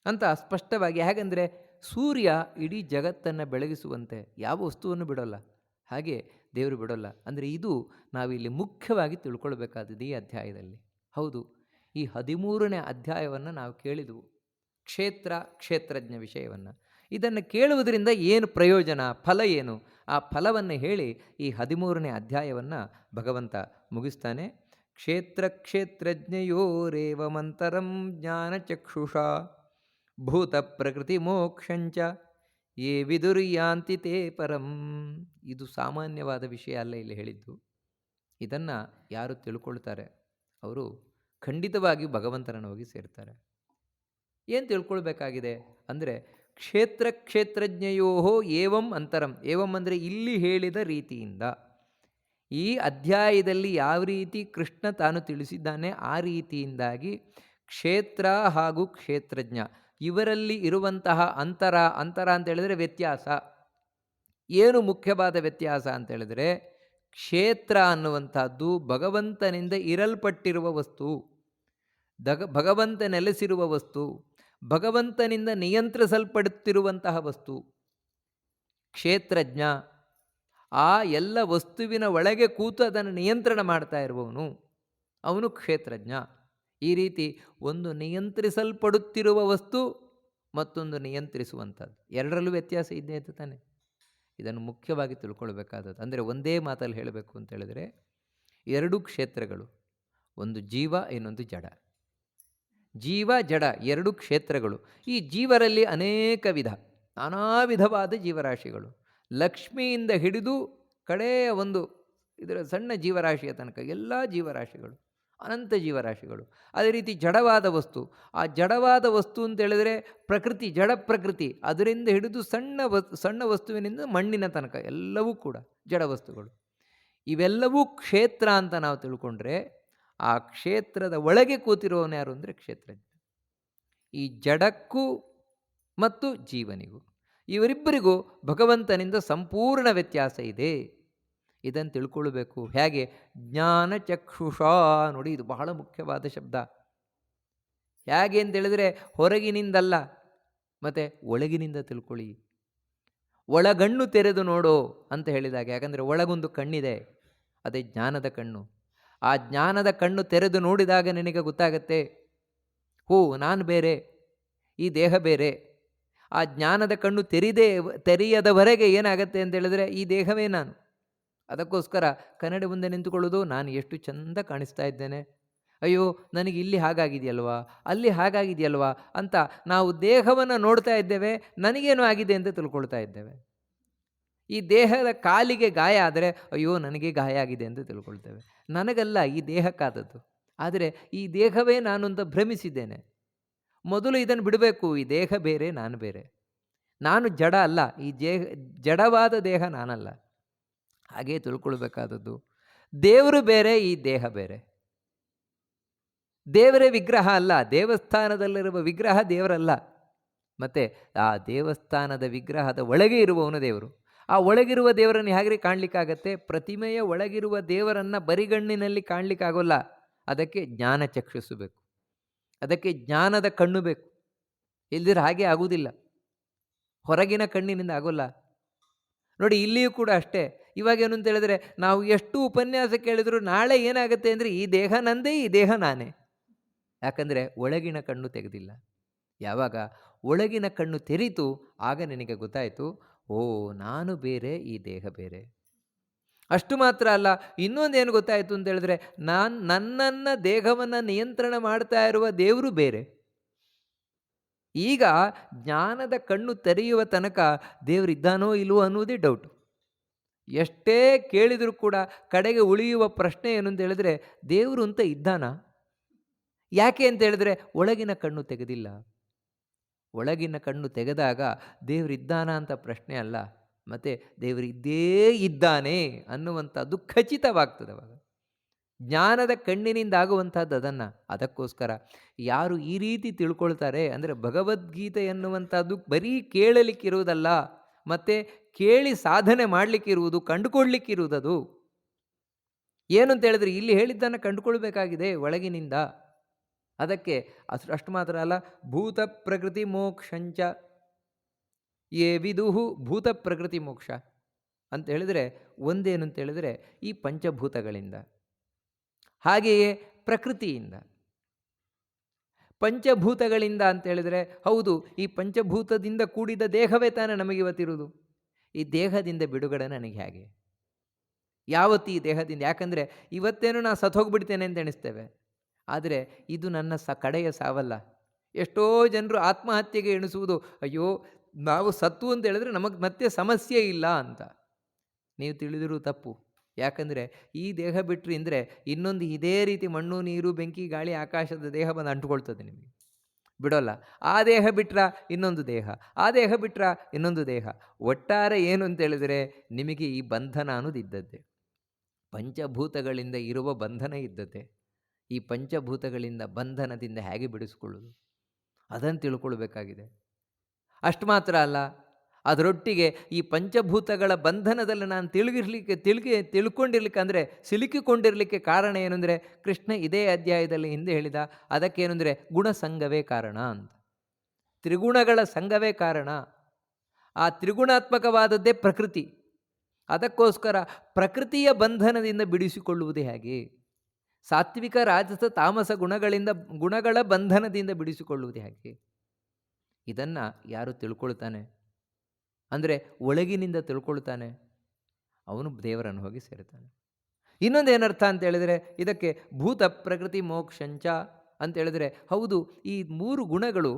S1: ಅಂತ ಸ್ಪಷ್ಟವಾಗಿ. ಹಾಗೆಂದರೆ ಸೂರ್ಯ ಇಡೀ ಜಗತ್ತನ್ನು ಬೆಳಗಿಸುವಂತೆ ಯಾವ ವಸ್ತುವನ್ನು ಬಿಡೋಲ್ಲ, ಹಾಗೆ ದೇವರು ಬಿಡೋಲ್ಲ. ಅಂದರೆ ಇದು ನಾವಿಲ್ಲಿ ಮುಖ್ಯವಾಗಿ ತಿಳ್ಕೊಳ್ಬೇಕಾದದ್ದು ಈ ಅಧ್ಯಾಯದಲ್ಲಿ. ಹೌದು, ಈ 13ನೇ ಅಧ್ಯಾಯವನ್ನು ನಾವು ಕೇಳಿದೆವು, ಕ್ಷೇತ್ರಜ್ಞ ವಿಷಯವನ್ನು. ಇದನ್ನು ಕೇಳುವುದರಿಂದ ಏನು ಪ್ರಯೋಜನ, ಫಲ ಏನು, ಆ ಫಲವನ್ನು ಹೇಳಿ ಈ 13ನೇ ಅಧ್ಯಾಯವನ್ನು ಭಗವಂತ ಮುಗಿಸ್ತಾನೆ. ಕ್ಷೇತ್ರಜ್ಞಯೋರೇವಮಂತರಂ ಜ್ಞಾನಚಕ್ಷುಷಾ ಭೂತ ಪ್ರಕೃತಿ ಮೋಕ್ಷಂಚ ಯೇ ವಿದುರ್ಯಾಂತಿ ತೇ ಪರಂ. ಇದು ಸಾಮಾನ್ಯವಾದ ವಿಷಯ ಅಲ್ಲ ಇಲ್ಲಿ ಹೇಳಿದ್ದು. ಇದನ್ನು ಯಾರು ತಿಳ್ಕೊಳ್ತಾರೆ ಅವರು ಖಂಡಿತವಾಗಿ ಭಗವಂತನನ್ನು ಹೋಗಿ ಸೇರ್ತಾರೆ. ಏನು ತಿಳ್ಕೊಳ್ಬೇಕಾಗಿದೆ ಅಂದರೆ ಕ್ಷೇತ್ರಜ್ಞಯೋ ಏವಂ ಅಂತರಂ. ಏವಂ ಅಂದರೆ ಇಲ್ಲಿ ಹೇಳಿದ ರೀತಿಯಿಂದ, ಈ ಅಧ್ಯಾಯದಲ್ಲಿ ಯಾವ ರೀತಿ ಕೃಷ್ಣ ತಾನು ತಿಳಿಸಿದ್ದಾನೆ ಆ ರೀತಿಯಿಂದಾಗಿ ಕ್ಷೇತ್ರ ಹಾಗೂ ಕ್ಷೇತ್ರಜ್ಞ ಇವರಲ್ಲಿ ಇರುವಂತಹ ಅಂತರ ಅಂತ ಹೇಳಿದರೆ ವ್ಯತ್ಯಾಸ ಏನು, ಮುಖ್ಯವಾದ ವ್ಯತ್ಯಾಸ ಅಂತ ಹೇಳಿದರೆ ಕ್ಷೇತ್ರ ಅನ್ನುವಂಥದ್ದು ಭಗವಂತನಿಂದ ಇರಲ್ಪಟ್ಟಿರುವ ವಸ್ತು, ಭಗವಂತ ನೆಲೆಸಿರುವ ವಸ್ತು, ಭಗವಂತನಿಂದ ನಿಯಂತ್ರಿಸಲ್ಪಡುತ್ತಿರುವಂತಹ ವಸ್ತು. ಕ್ಷೇತ್ರಜ್ಞ ಆ ಎಲ್ಲ ವಸ್ತುವಿನ ಒಳಗೆ ಕೂತು ಅದನ್ನು ನಿಯಂತ್ರಣ ಮಾಡ್ತಾ ಇರುವವನು, ಅವನು ಕ್ಷೇತ್ರಜ್ಞ. ಈ ರೀತಿ ಒಂದು ನಿಯಂತ್ರಿಸಲ್ಪಡುತ್ತಿರುವ ವಸ್ತು, ಮತ್ತೊಂದು ನಿಯಂತ್ರಿಸುವಂಥದ್ದು, ಎರಡರಲ್ಲೂ ವ್ಯತ್ಯಾಸ ಇದ್ದೇ ಅಂತ ತಾನೆ. ಇದನ್ನು ಮುಖ್ಯವಾಗಿ ತಿಳ್ಕೊಳ್ಬೇಕಾದದ್ದು. ಅಂದರೆ ಒಂದೇ ಮಾತಲ್ಲಿ ಹೇಳಬೇಕು ಅಂತ ಹೇಳಿದರೆ ಎರಡು ಕ್ಷೇತ್ರಗಳು, ಒಂದು ಜೀವ, ಇನ್ನೊಂದು ಜಡ. ಜೀವ ಜಡ ಎರಡು ಕ್ಷೇತ್ರಗಳು. ಈ ಜೀವರಲ್ಲಿ ಅನೇಕ ನಾನಾ ವಿಧವಾದ ಜೀವರಾಶಿಗಳು, ಲಕ್ಷ್ಮಿಯಿಂದ ಹಿಡಿದು ಕಡೆಯ ಒಂದು ಇದರ ಸಣ್ಣ ಜೀವರಾಶಿಯ ತನಕ ಎಲ್ಲ ಜೀವರಾಶಿಗಳು, ಅನಂತ ಜೀವರಾಶಿಗಳು. ಅದೇ ರೀತಿ ಜಡವಾದ ವಸ್ತು, ಆ ಜಡವಾದ ವಸ್ತು ಅಂತ ಹೇಳಿದರೆ ಪ್ರಕೃತಿ, ಜಡ ಪ್ರಕೃತಿ, ಅದರಿಂದ ಹಿಡಿದು ಸಣ್ಣ ವಸ್ತುವಿನಿಂದ ಮಣ್ಣಿನ ತನಕ ಎಲ್ಲವೂ ಕೂಡ ಜಡ ವಸ್ತುಗಳು. ಇವೆಲ್ಲವೂ ಕ್ಷೇತ್ರ ಅಂತ ನಾವು ತಿಳ್ಕೊಂಡ್ರೆ ಆ ಕ್ಷೇತ್ರದ ಒಳಗೆ ಕೂತಿರೋನು ಯಾರು ಅಂದರೆ ಕ್ಷೇತ್ರಜ್ಞ. ಈ ಜಡಕ್ಕೂ ಮತ್ತು ಜೀವನಿಗೂ, ಇವರಿಬ್ಬರಿಗೂ ಭಗವಂತನಿಂದ ಸಂಪೂರ್ಣ ವ್ಯತ್ಯಾಸ ಇದೆ. ಇದನ್ನು ತಿಳ್ಕೊಳ್ಬೇಕು. ಹೇಗೆ? ಜ್ಞಾನಚಕ್ಷುಷಾ. ನೋಡಿ, ಇದು ಬಹಳ ಮುಖ್ಯವಾದ ಶಬ್ದ. ಹೇಗೆ ಅಂತೇಳಿದರೆ ಹೊರಗಿನಿಂದಲ್ಲ, ಮತ್ತು ಒಳಗಿನಿಂದ ತಿಳ್ಕೊಳ್ಳಿ. ಒಳಗಣ್ಣು ತೆರೆದು ನೋಡೋ ಅಂತ ಹೇಳಿದಾಗ, ಯಾಕಂದರೆ ಒಳಗೊಂದು ಕಣ್ಣಿದೆ, ಅದೇ ಜ್ಞಾನದ ಕಣ್ಣು. ಆ ಜ್ಞಾನದ ಕಣ್ಣು ತೆರೆದು ನೋಡಿದಾಗ ನಿನಗೆ ಗೊತ್ತಾಗತ್ತೆ, ನಾನು ಬೇರೆ, ಈ ದೇಹ ಬೇರೆ. ಆ ಜ್ಞಾನದ ಕಣ್ಣು ತೆರೆಯದವರೆಗೆ ಏನಾಗತ್ತೆ ಅಂತ ಹೇಳಿದ್ರೆ ಈ ದೇಹವೇ ನಾನು. ಅದಕ್ಕೋಸ್ಕರ ಕನ್ನಡಿ ಮುಂದೆ ನಿಂತುಕೊಳ್ಳೋದು, ನಾನು ಎಷ್ಟು ಚಂದ ಕಾಣಿಸ್ತಾ ಇದ್ದೇನೆ, ಅಯ್ಯೋ ನನಗೆ ಇಲ್ಲಿ ಹಾಗಾಗಿದೆಯಲ್ವಾ, ಅಲ್ಲಿ ಹಾಗಾಗಿದೆಯಲ್ವಾ ಅಂತ ನಾವು ದೇಹವನ್ನು ನೋಡ್ತಾ ಇದ್ದೇವೆ. ನನಗೇನು ಆಗಿದೆ ಅಂತ ತಿಳ್ಕೊಳ್ತಾ ಇದ್ದೇವೆ. ಈ ದೇಹದ ಕಾಲಿಗೆ ಗಾಯ ಆದರೆ ಅಯ್ಯೋ ನನಗೆ ಗಾಯ ಆಗಿದೆ ಅಂತ ತಿಳ್ಕೊಳ್ತೇವೆ. ನನಗಲ್ಲ, ಈ ದೇಹಕ್ಕಾದದ್ದು. ಆದರೆ ಈ ದೇಹವೇ ನಾನು ಅಂತ ಭ್ರಮಿಸಿದ್ದೇನೆ. ಮೊದಲು ಇದನ್ನು ಬಿಡಬೇಕು. ಈ ದೇಹ ಬೇರೆ, ನಾನು ಬೇರೆ. ನಾನು ಜಡ ಅಲ್ಲ, ಈ ಜಡವಾದ ದೇಹ ನಾನಲ್ಲ. ಹಾಗೇ ತಿಳ್ಕೊಳ್ಬೇಕಾದದ್ದು. ದೇವರು ಬೇರೆ, ಈ ದೇಹ ಬೇರೆ. ದೇವರೇ ವಿಗ್ರಹ ಅಲ್ಲ, ದೇವಸ್ಥಾನದಲ್ಲಿರುವ ವಿಗ್ರಹ ದೇವರಲ್ಲ. ಮತ್ತು ಆ ದೇವಸ್ಥಾನದ ವಿಗ್ರಹದ ಒಳಗೆ ಇರುವವನು ದೇವರು. ಆ ಒಳಗಿರುವ ದೇವರನ್ನು ಹೇಗೆ ಕಾಣಲಿಕ್ಕಾಗತ್ತೆ? ಪ್ರತಿಮೆಯ ಒಳಗಿರುವ ದೇವರನ್ನು ಬರಿಗಣ್ಣಿನಲ್ಲಿ ಕಾಣಲಿಕ್ಕಾಗೋಲ್ಲ. ಅದಕ್ಕೆ ಜ್ಞಾನ ಚಕ್ಷಿಸಬೇಕು, ಅದಕ್ಕೆ ಜ್ಞಾನದ ಕಣ್ಣು ಬೇಕು. ಇಲ್ದಿರ ಹಾಗೆ ಆಗುವುದಿಲ್ಲ, ಹೊರಗಿನ ಕಣ್ಣಿನಿಂದ ಆಗೋಲ್ಲ. ನೋಡಿ, ಇಲ್ಲಿಯೂ ಕೂಡ ಅಷ್ಟೇ. ಇವಾಗೇನು ಅಂತ ಹೇಳಿದ್ರೆ, ನಾವು ಎಷ್ಟು ಉಪನ್ಯಾಸ ಕೇಳಿದ್ರು ನಾಳೆ ಏನಾಗುತ್ತೆ ಅಂದರೆ ಈ ದೇಹ ನಂದೇ, ಈ ದೇಹ ನಾನೇ. ಯಾಕಂದರೆ ಒಳಗಿನ ಕಣ್ಣು ತೆಗೆದಿಲ್ಲ. ಯಾವಾಗ ಒಳಗಿನ ಕಣ್ಣು ತೆರೀತು ಆಗ ನಿನಗೆ ಗೊತ್ತಾಯಿತು, ಓ, ನಾನು ಬೇರೆ, ಈ ದೇಹ ಬೇರೆ. ಅಷ್ಟು ಮಾತ್ರ ಅಲ್ಲ, ಇನ್ನೊಂದೇನು ಗೊತ್ತಾಯಿತು ಅಂತ ಹೇಳಿದ್ರೆ, ನನ್ನನ್ನು ದೇಹವನ್ನು ನಿಯಂತ್ರಣ ಮಾಡ್ತಾ ಇರುವ ದೇವರು ಬೇರೆ. ಈಗ ಜ್ಞಾನದ ಕಣ್ಣು ತೆರೆಯುವ ತನಕ ದೇವರಿದ್ದಾನೋ ಇಲ್ವೋ ಅನ್ನೋದೇ ಡೌಟು. ಎಷ್ಟೇ ಕೇಳಿದರೂ ಕೂಡ ಕಡೆಗೆ ಉಳಿಯುವ ಪ್ರಶ್ನೆ ಏನು ಅಂತ ಹೇಳಿದ್ರೆ, ದೇವರು ಅಂತ ಇದ್ದಾನಾ? ಯಾಕೆ ಅಂತ ಹೇಳಿದ್ರೆ, ಒಳಗಿನ ಕಣ್ಣು ತೆಗೆದಿಲ್ಲ. ಒಳಗಿನ ಕಣ್ಣು ತೆಗೆದಾಗ ದೇವರಿದ್ದಾನ ಅಂತ ಪ್ರಶ್ನೆ ಅಲ್ಲ, ಮತ್ತು ದೇವರಿದ್ದೇ ಇದ್ದಾನೆ ಅನ್ನುವಂಥದ್ದು ಖಚಿತವಾಗ್ತದೆ ಅವಾಗ. ಜ್ಞಾನದ ಕಣ್ಣಿನಿಂದ ಆಗುವಂಥದ್ದು ಅದನ್ನು. ಅದಕ್ಕೋಸ್ಕರ ಯಾರು ಈ ರೀತಿ ತಿಳ್ಕೊಳ್ತಾರೆ ಅಂದರೆ, ಭಗವದ್ಗೀತೆ ಎನ್ನುವಂಥದ್ದು ಬರೀ ಕೇಳಲಿಕ್ಕಿರುವುದಲ್ಲ, ಮತ್ತು ಕೇಳಿ ಸಾಧನೆ ಮಾಡಲಿಕ್ಕಿರುವುದು, ಕಂಡುಕೊಳ್ಳಲಿಕ್ಕಿರುವುದದು. ಏನು ಅಂತ ಹೇಳಿದ್ರೆ, ಇಲ್ಲಿ ಹೇಳಿದ್ದನ್ನು ಕಂಡುಕೊಳ್ಬೇಕಾಗಿದೆ ಒಳಗಿನಿಂದ. ಅದಕ್ಕೆ ಅಷ್ಟು ಮಾತ್ರ ಅಲ್ಲ, ಭೂತ ಪ್ರಕೃತಿ ಮೋಕ್ಷಂಚ ಯೇ ವಿದುಹು. ಭೂತ ಪ್ರಕೃತಿ ಮೋಕ್ಷ ಅಂತ ಹೇಳಿದರೆ ಒಂದೇನು ಅಂತ ಹೇಳಿದರೆ, ಈ ಪಂಚಭೂತಗಳಿಂದ, ಹಾಗೆಯೇ ಪ್ರಕೃತಿಯಿಂದ. ಪಂಚಭೂತಗಳಿಂದ ಅಂತ ಹೇಳಿದರೆ, ಹೌದು, ಈ ಪಂಚಭೂತದಿಂದ ಕೂಡಿದ ದೇಹವೇ ತಾನೇ ನಮಗಿವತ್ತಿರುವುದು. ಈ ದೇಹದಿಂದ ಬಿಡುಗಡೆ ನನಗೆ ಹೇಗೆ? ಯಾವತ್ತು ಈ ದೇಹದಿಂದ? ಯಾಕಂದರೆ ಇವತ್ತೇನು ನಾನು ಸತ್ತೋಗ್ಬಿಡ್ತೇನೆ ಅಂತ ಎಣಿಸ್ತೇವೆ, ಆದರೆ ಇದು ನನ್ನ ಕಡೆಯ ಸಾವಲ್ಲ. ಎಷ್ಟೋ ಜನರು ಆತ್ಮಹತ್ಯೆಗೆ ಎಣಿಸುವುದು, ಅಯ್ಯೋ ನಾವು ಸತ್ತು ಅಂತ ಹೇಳಿದ್ರೆ ನಮಗೆ ಮತ್ತೆ ಸಮಸ್ಯೆ ಇಲ್ಲ ಅಂತ. ನೀವು ತಿಳಿದಿರೂ ತಪ್ಪು. ಯಾಕಂದರೆ ಈ ದೇಹ ಬಿಟ್ಟರೆ ಅಂದರೆ ಇನ್ನೊಂದು ಇದೇ ರೀತಿ ಮಣ್ಣು, ನೀರು, ಬೆಂಕಿ, ಗಾಳಿ, ಆಕಾಶದ ದೇಹ ಬಂದು ಅಂಟುಕೊಳ್ತದೆ ನಿಮಗೆ, ಬಿಡೋಲ್ಲ. ಆ ದೇಹ ಬಿಟ್ರ ಇನ್ನೊಂದು ದೇಹ, ಆ ದೇಹ ಬಿಟ್ರ ಇನ್ನೊಂದು ದೇಹ. ಒಟ್ಟಾರೆ ಏನು ಅಂತ ಹೇಳಿದರೆ ನಿಮಗೆ ಈ ಬಂಧನ ಅನ್ನೋದು ಇದ್ದದ್ದೇ. ಪಂಚಭೂತಗಳಿಂದ ಇರುವ ಬಂಧನ ಇದ್ದದ್ದೇ. ಈ ಪಂಚಭೂತಗಳಿಂದ ಬಂಧನದಿಂದ ಹೇಗೆ ಬಿಡಿಸ್ಕೊಳ್ಳೋದು ಅದನ್ನು ತಿಳ್ಕೊಳ್ಬೇಕಾಗಿದೆ. ಅಷ್ಟು ಮಾತ್ರ ಅಲ್ಲ, ಅದರೊಟ್ಟಿಗೆ ಈ ಪಂಚಭೂತಗಳ ಬಂಧನದಲ್ಲಿ ನಾನು ತಿಳ್ಕೊಂಡಿರ್ಲಿಕ್ಕೆ ಅಂದರೆ ಸಿಲುಕಿಕೊಂಡಿರಲಿಕ್ಕೆ ಕಾರಣ ಏನು ಅಂದರೆ, ಕೃಷ್ಣ ಇದೇ ಅಧ್ಯಾಯದಲ್ಲಿ ಹಿಂದೆ ಹೇಳಿದ, ಅದಕ್ಕೇನು ಅಂದರೆ ಗುಣಸಂಗವೇ ಕಾರಣ ಅಂತ. ತ್ರಿಗುಣಗಳ ಸಂಘವೇ ಕಾರಣ. ಆ ತ್ರಿಗುಣಾತ್ಮಕವಾದದ್ದೇ ಪ್ರಕೃತಿ. ಅದಕ್ಕೋಸ್ಕರ ಪ್ರಕೃತಿಯ ಬಂಧನದಿಂದ ಬಿಡಿಸಿಕೊಳ್ಳುವುದು ಹೇಗೆ? ಸಾತ್ವಿಕ, ರಾಜಸ, ತಾಮಸ ಗುಣಗಳ ಬಂಧನದಿಂದ ಬಿಡಿಸಿಕೊಳ್ಳುವುದು ಹೇಗೆ? ಇದನ್ನು ಯಾರು ತಿಳ್ಕೊಳ್ತಾನೆ ಅಂದರೆ ಒಳಗಿನಿಂದ ತಿಳ್ಕೊಳ್ತಾನೆ, ಅವನು ದೇವರನ್ನು ಹೋಗಿ ಸೇರ್ತಾನೆ. ಇನ್ನೊಂದೇನರ್ಥ ಅಂತ ಹೇಳಿದರೆ, ಇದಕ್ಕೆ ಭೂತ ಪ್ರಕೃತಿ ಮೋಕ್ಷಂಚ ಅಂತ ಹೇಳಿದರೆ, ಹೌದು, ಈ ಮೂರು ಗುಣಗಳು,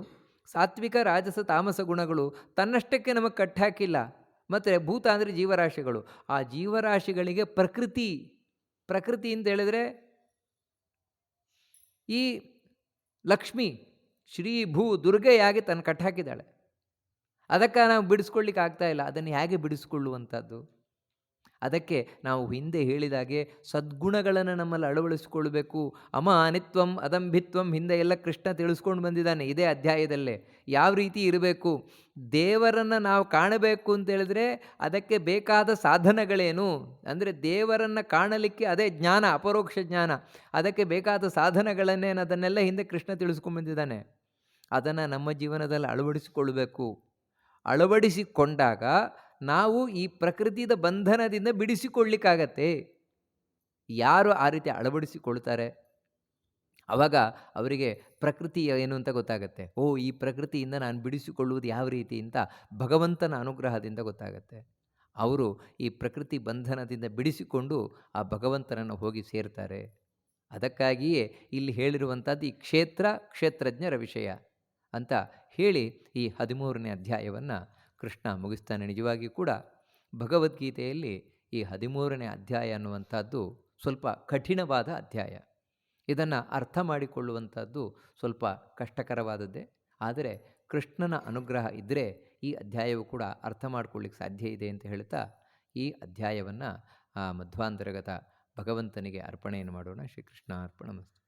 S1: ಸಾತ್ವಿಕ, ರಾಜಸ, ತಾಮಸ ಗುಣಗಳು ತನ್ನಷ್ಟಕ್ಕೆ ನಮಗೆ ಕಟ್ಟಾಕಿಲ್ಲ. ಮತ್ತು ಭೂತ ಅಂದರೆ ಜೀವರಾಶಿಗಳು. ಆ ಜೀವರಾಶಿಗಳಿಗೆ ಪ್ರಕೃತಿ ಅಂತ ಹೇಳಿದರೆ ಈ ಲಕ್ಷ್ಮಿ ಶ್ರೀ ಭೂ ದುರ್ಗೆಯಾಗಿ ತನ್ನ ಕಟ್ಟಾಕಿದ್ದಾಳೆ. ಅದಕ್ಕೆ ನಾವು ಬಿಡಿಸ್ಕೊಳ್ಳಿಕ್ಕೆ ಆಗ್ತಾಯಿಲ್ಲ. ಅದನ್ನು ಹೇಗೆ ಬಿಡಿಸ್ಕೊಳ್ಳುವಂಥದ್ದು? ಅದಕ್ಕೆ ನಾವು ಹಿಂದೆ ಹೇಳಿದಾಗೆ ಸದ್ಗುಣಗಳನ್ನು ನಮ್ಮಲ್ಲಿ ಅಳವಡಿಸಿಕೊಳ್ಬೇಕು. ಅನಿತ್ವಂ ಅದಂಭಿತ್ವಂ ಹಿಂದೆ ಎಲ್ಲ ಕೃಷ್ಣ ತಿಳಿಸ್ಕೊಂಡು ಬಂದಿದ್ದಾನೆ ಇದೇ ಅಧ್ಯಾಯದಲ್ಲೇ. ಯಾವ ರೀತಿ ಇರಬೇಕು, ದೇವರನ್ನು ನಾವು ಕಾಣಬೇಕು ಅಂತೇಳಿದ್ರೆ ಅದಕ್ಕೆ ಬೇಕಾದ ಸಾಧನಗಳೇನು ಅಂದರೆ, ದೇವರನ್ನು ಕಾಣಲಿಕ್ಕೆ ಅದೇ ಜ್ಞಾನ, ಅಪರೋಕ್ಷ ಜ್ಞಾನ. ಅದಕ್ಕೆ ಬೇಕಾದ ಸಾಧನಗಳನ್ನೇನು ಅದನ್ನೆಲ್ಲ ಹಿಂದೆ ಕೃಷ್ಣ ತಿಳಿಸ್ಕೊಂಡು ಬಂದಿದ್ದಾನೆ. ಅದನ್ನು ನಮ್ಮ ಜೀವನದಲ್ಲಿ ಅಳವಡಿಸಿಕೊಳ್ಬೇಕು. ಅಳವಡಿಸಿಕೊಂಡಾಗ ನಾವು ಈ ಪ್ರಕೃತಿಯ ಬಂಧನದಿಂದ ಬಿಡಿಸಿಕೊಳ್ಳಿಕ್ಕಾಗತ್ತೆ. ಯಾರು ಆ ರೀತಿ ಅಳವಡಿಸಿಕೊಳ್ತಾರೆ ಆವಾಗ ಅವರಿಗೆ ಪ್ರಕೃತಿ ಏನು ಅಂತ ಗೊತ್ತಾಗತ್ತೆ. ಓ, ಈ ಪ್ರಕೃತಿಯಿಂದ ನಾನು ಬಿಡಿಸಿಕೊಳ್ಳುವುದು ಯಾವ ರೀತಿ ಅಂತ ಭಗವಂತನ ಅನುಗ್ರಹದಿಂದ ಗೊತ್ತಾಗತ್ತೆ. ಅವರು ಈ ಪ್ರಕೃತಿ ಬಂಧನದಿಂದ ಬಿಡಿಸಿಕೊಂಡು ಆ ಭಗವಂತನನ್ನು ಹೋಗಿ ಸೇರ್ತಾರೆ. ಅದಕ್ಕಾಗಿಯೇ ಇಲ್ಲಿ ಹೇಳಿರುವಂಥದ್ದು ಈ ಕ್ಷೇತ್ರಜ್ಞರ ವಿಷಯ ಅಂತ ಹೇಳಿ ಈ 13ನೇ ಅಧ್ಯಾಯವನ್ನು ಕೃಷ್ಣ ಮುಗಿಸ್ತಾನೆ. ನಿಜವಾಗಿಯೂ ಕೂಡ ಭಗವದ್ಗೀತೆಯಲ್ಲಿ ಈ 13ನೇ ಅಧ್ಯಾಯ ಅನ್ನುವಂಥದ್ದು ಸ್ವಲ್ಪ ಕಠಿಣವಾದ ಅಧ್ಯಾಯ. ಇದನ್ನು ಅರ್ಥ ಮಾಡಿಕೊಳ್ಳುವಂಥದ್ದು ಸ್ವಲ್ಪ ಕಷ್ಟಕರವಾದದ್ದೇ. ಆದರೆ ಕೃಷ್ಣನ ಅನುಗ್ರಹ ಇದ್ದರೆ ಈ ಅಧ್ಯಾಯವು ಕೂಡ ಅರ್ಥ ಮಾಡ್ಕೊಳ್ಳಿಕ್ಕೆ ಸಾಧ್ಯ ಇದೆ ಅಂತ ಹೇಳ್ತಾ ಈ ಅಧ್ಯಾಯವನ್ನು ಮಧ್ವಾಂತರ್ಗತ ಭಗವಂತನಿಗೆ ಅರ್ಪಣೆಯನ್ನು ಮಾಡೋಣ. ಶ್ರೀಕೃಷ್ಣ ಅರ್ಪಣಮಸ್ತು.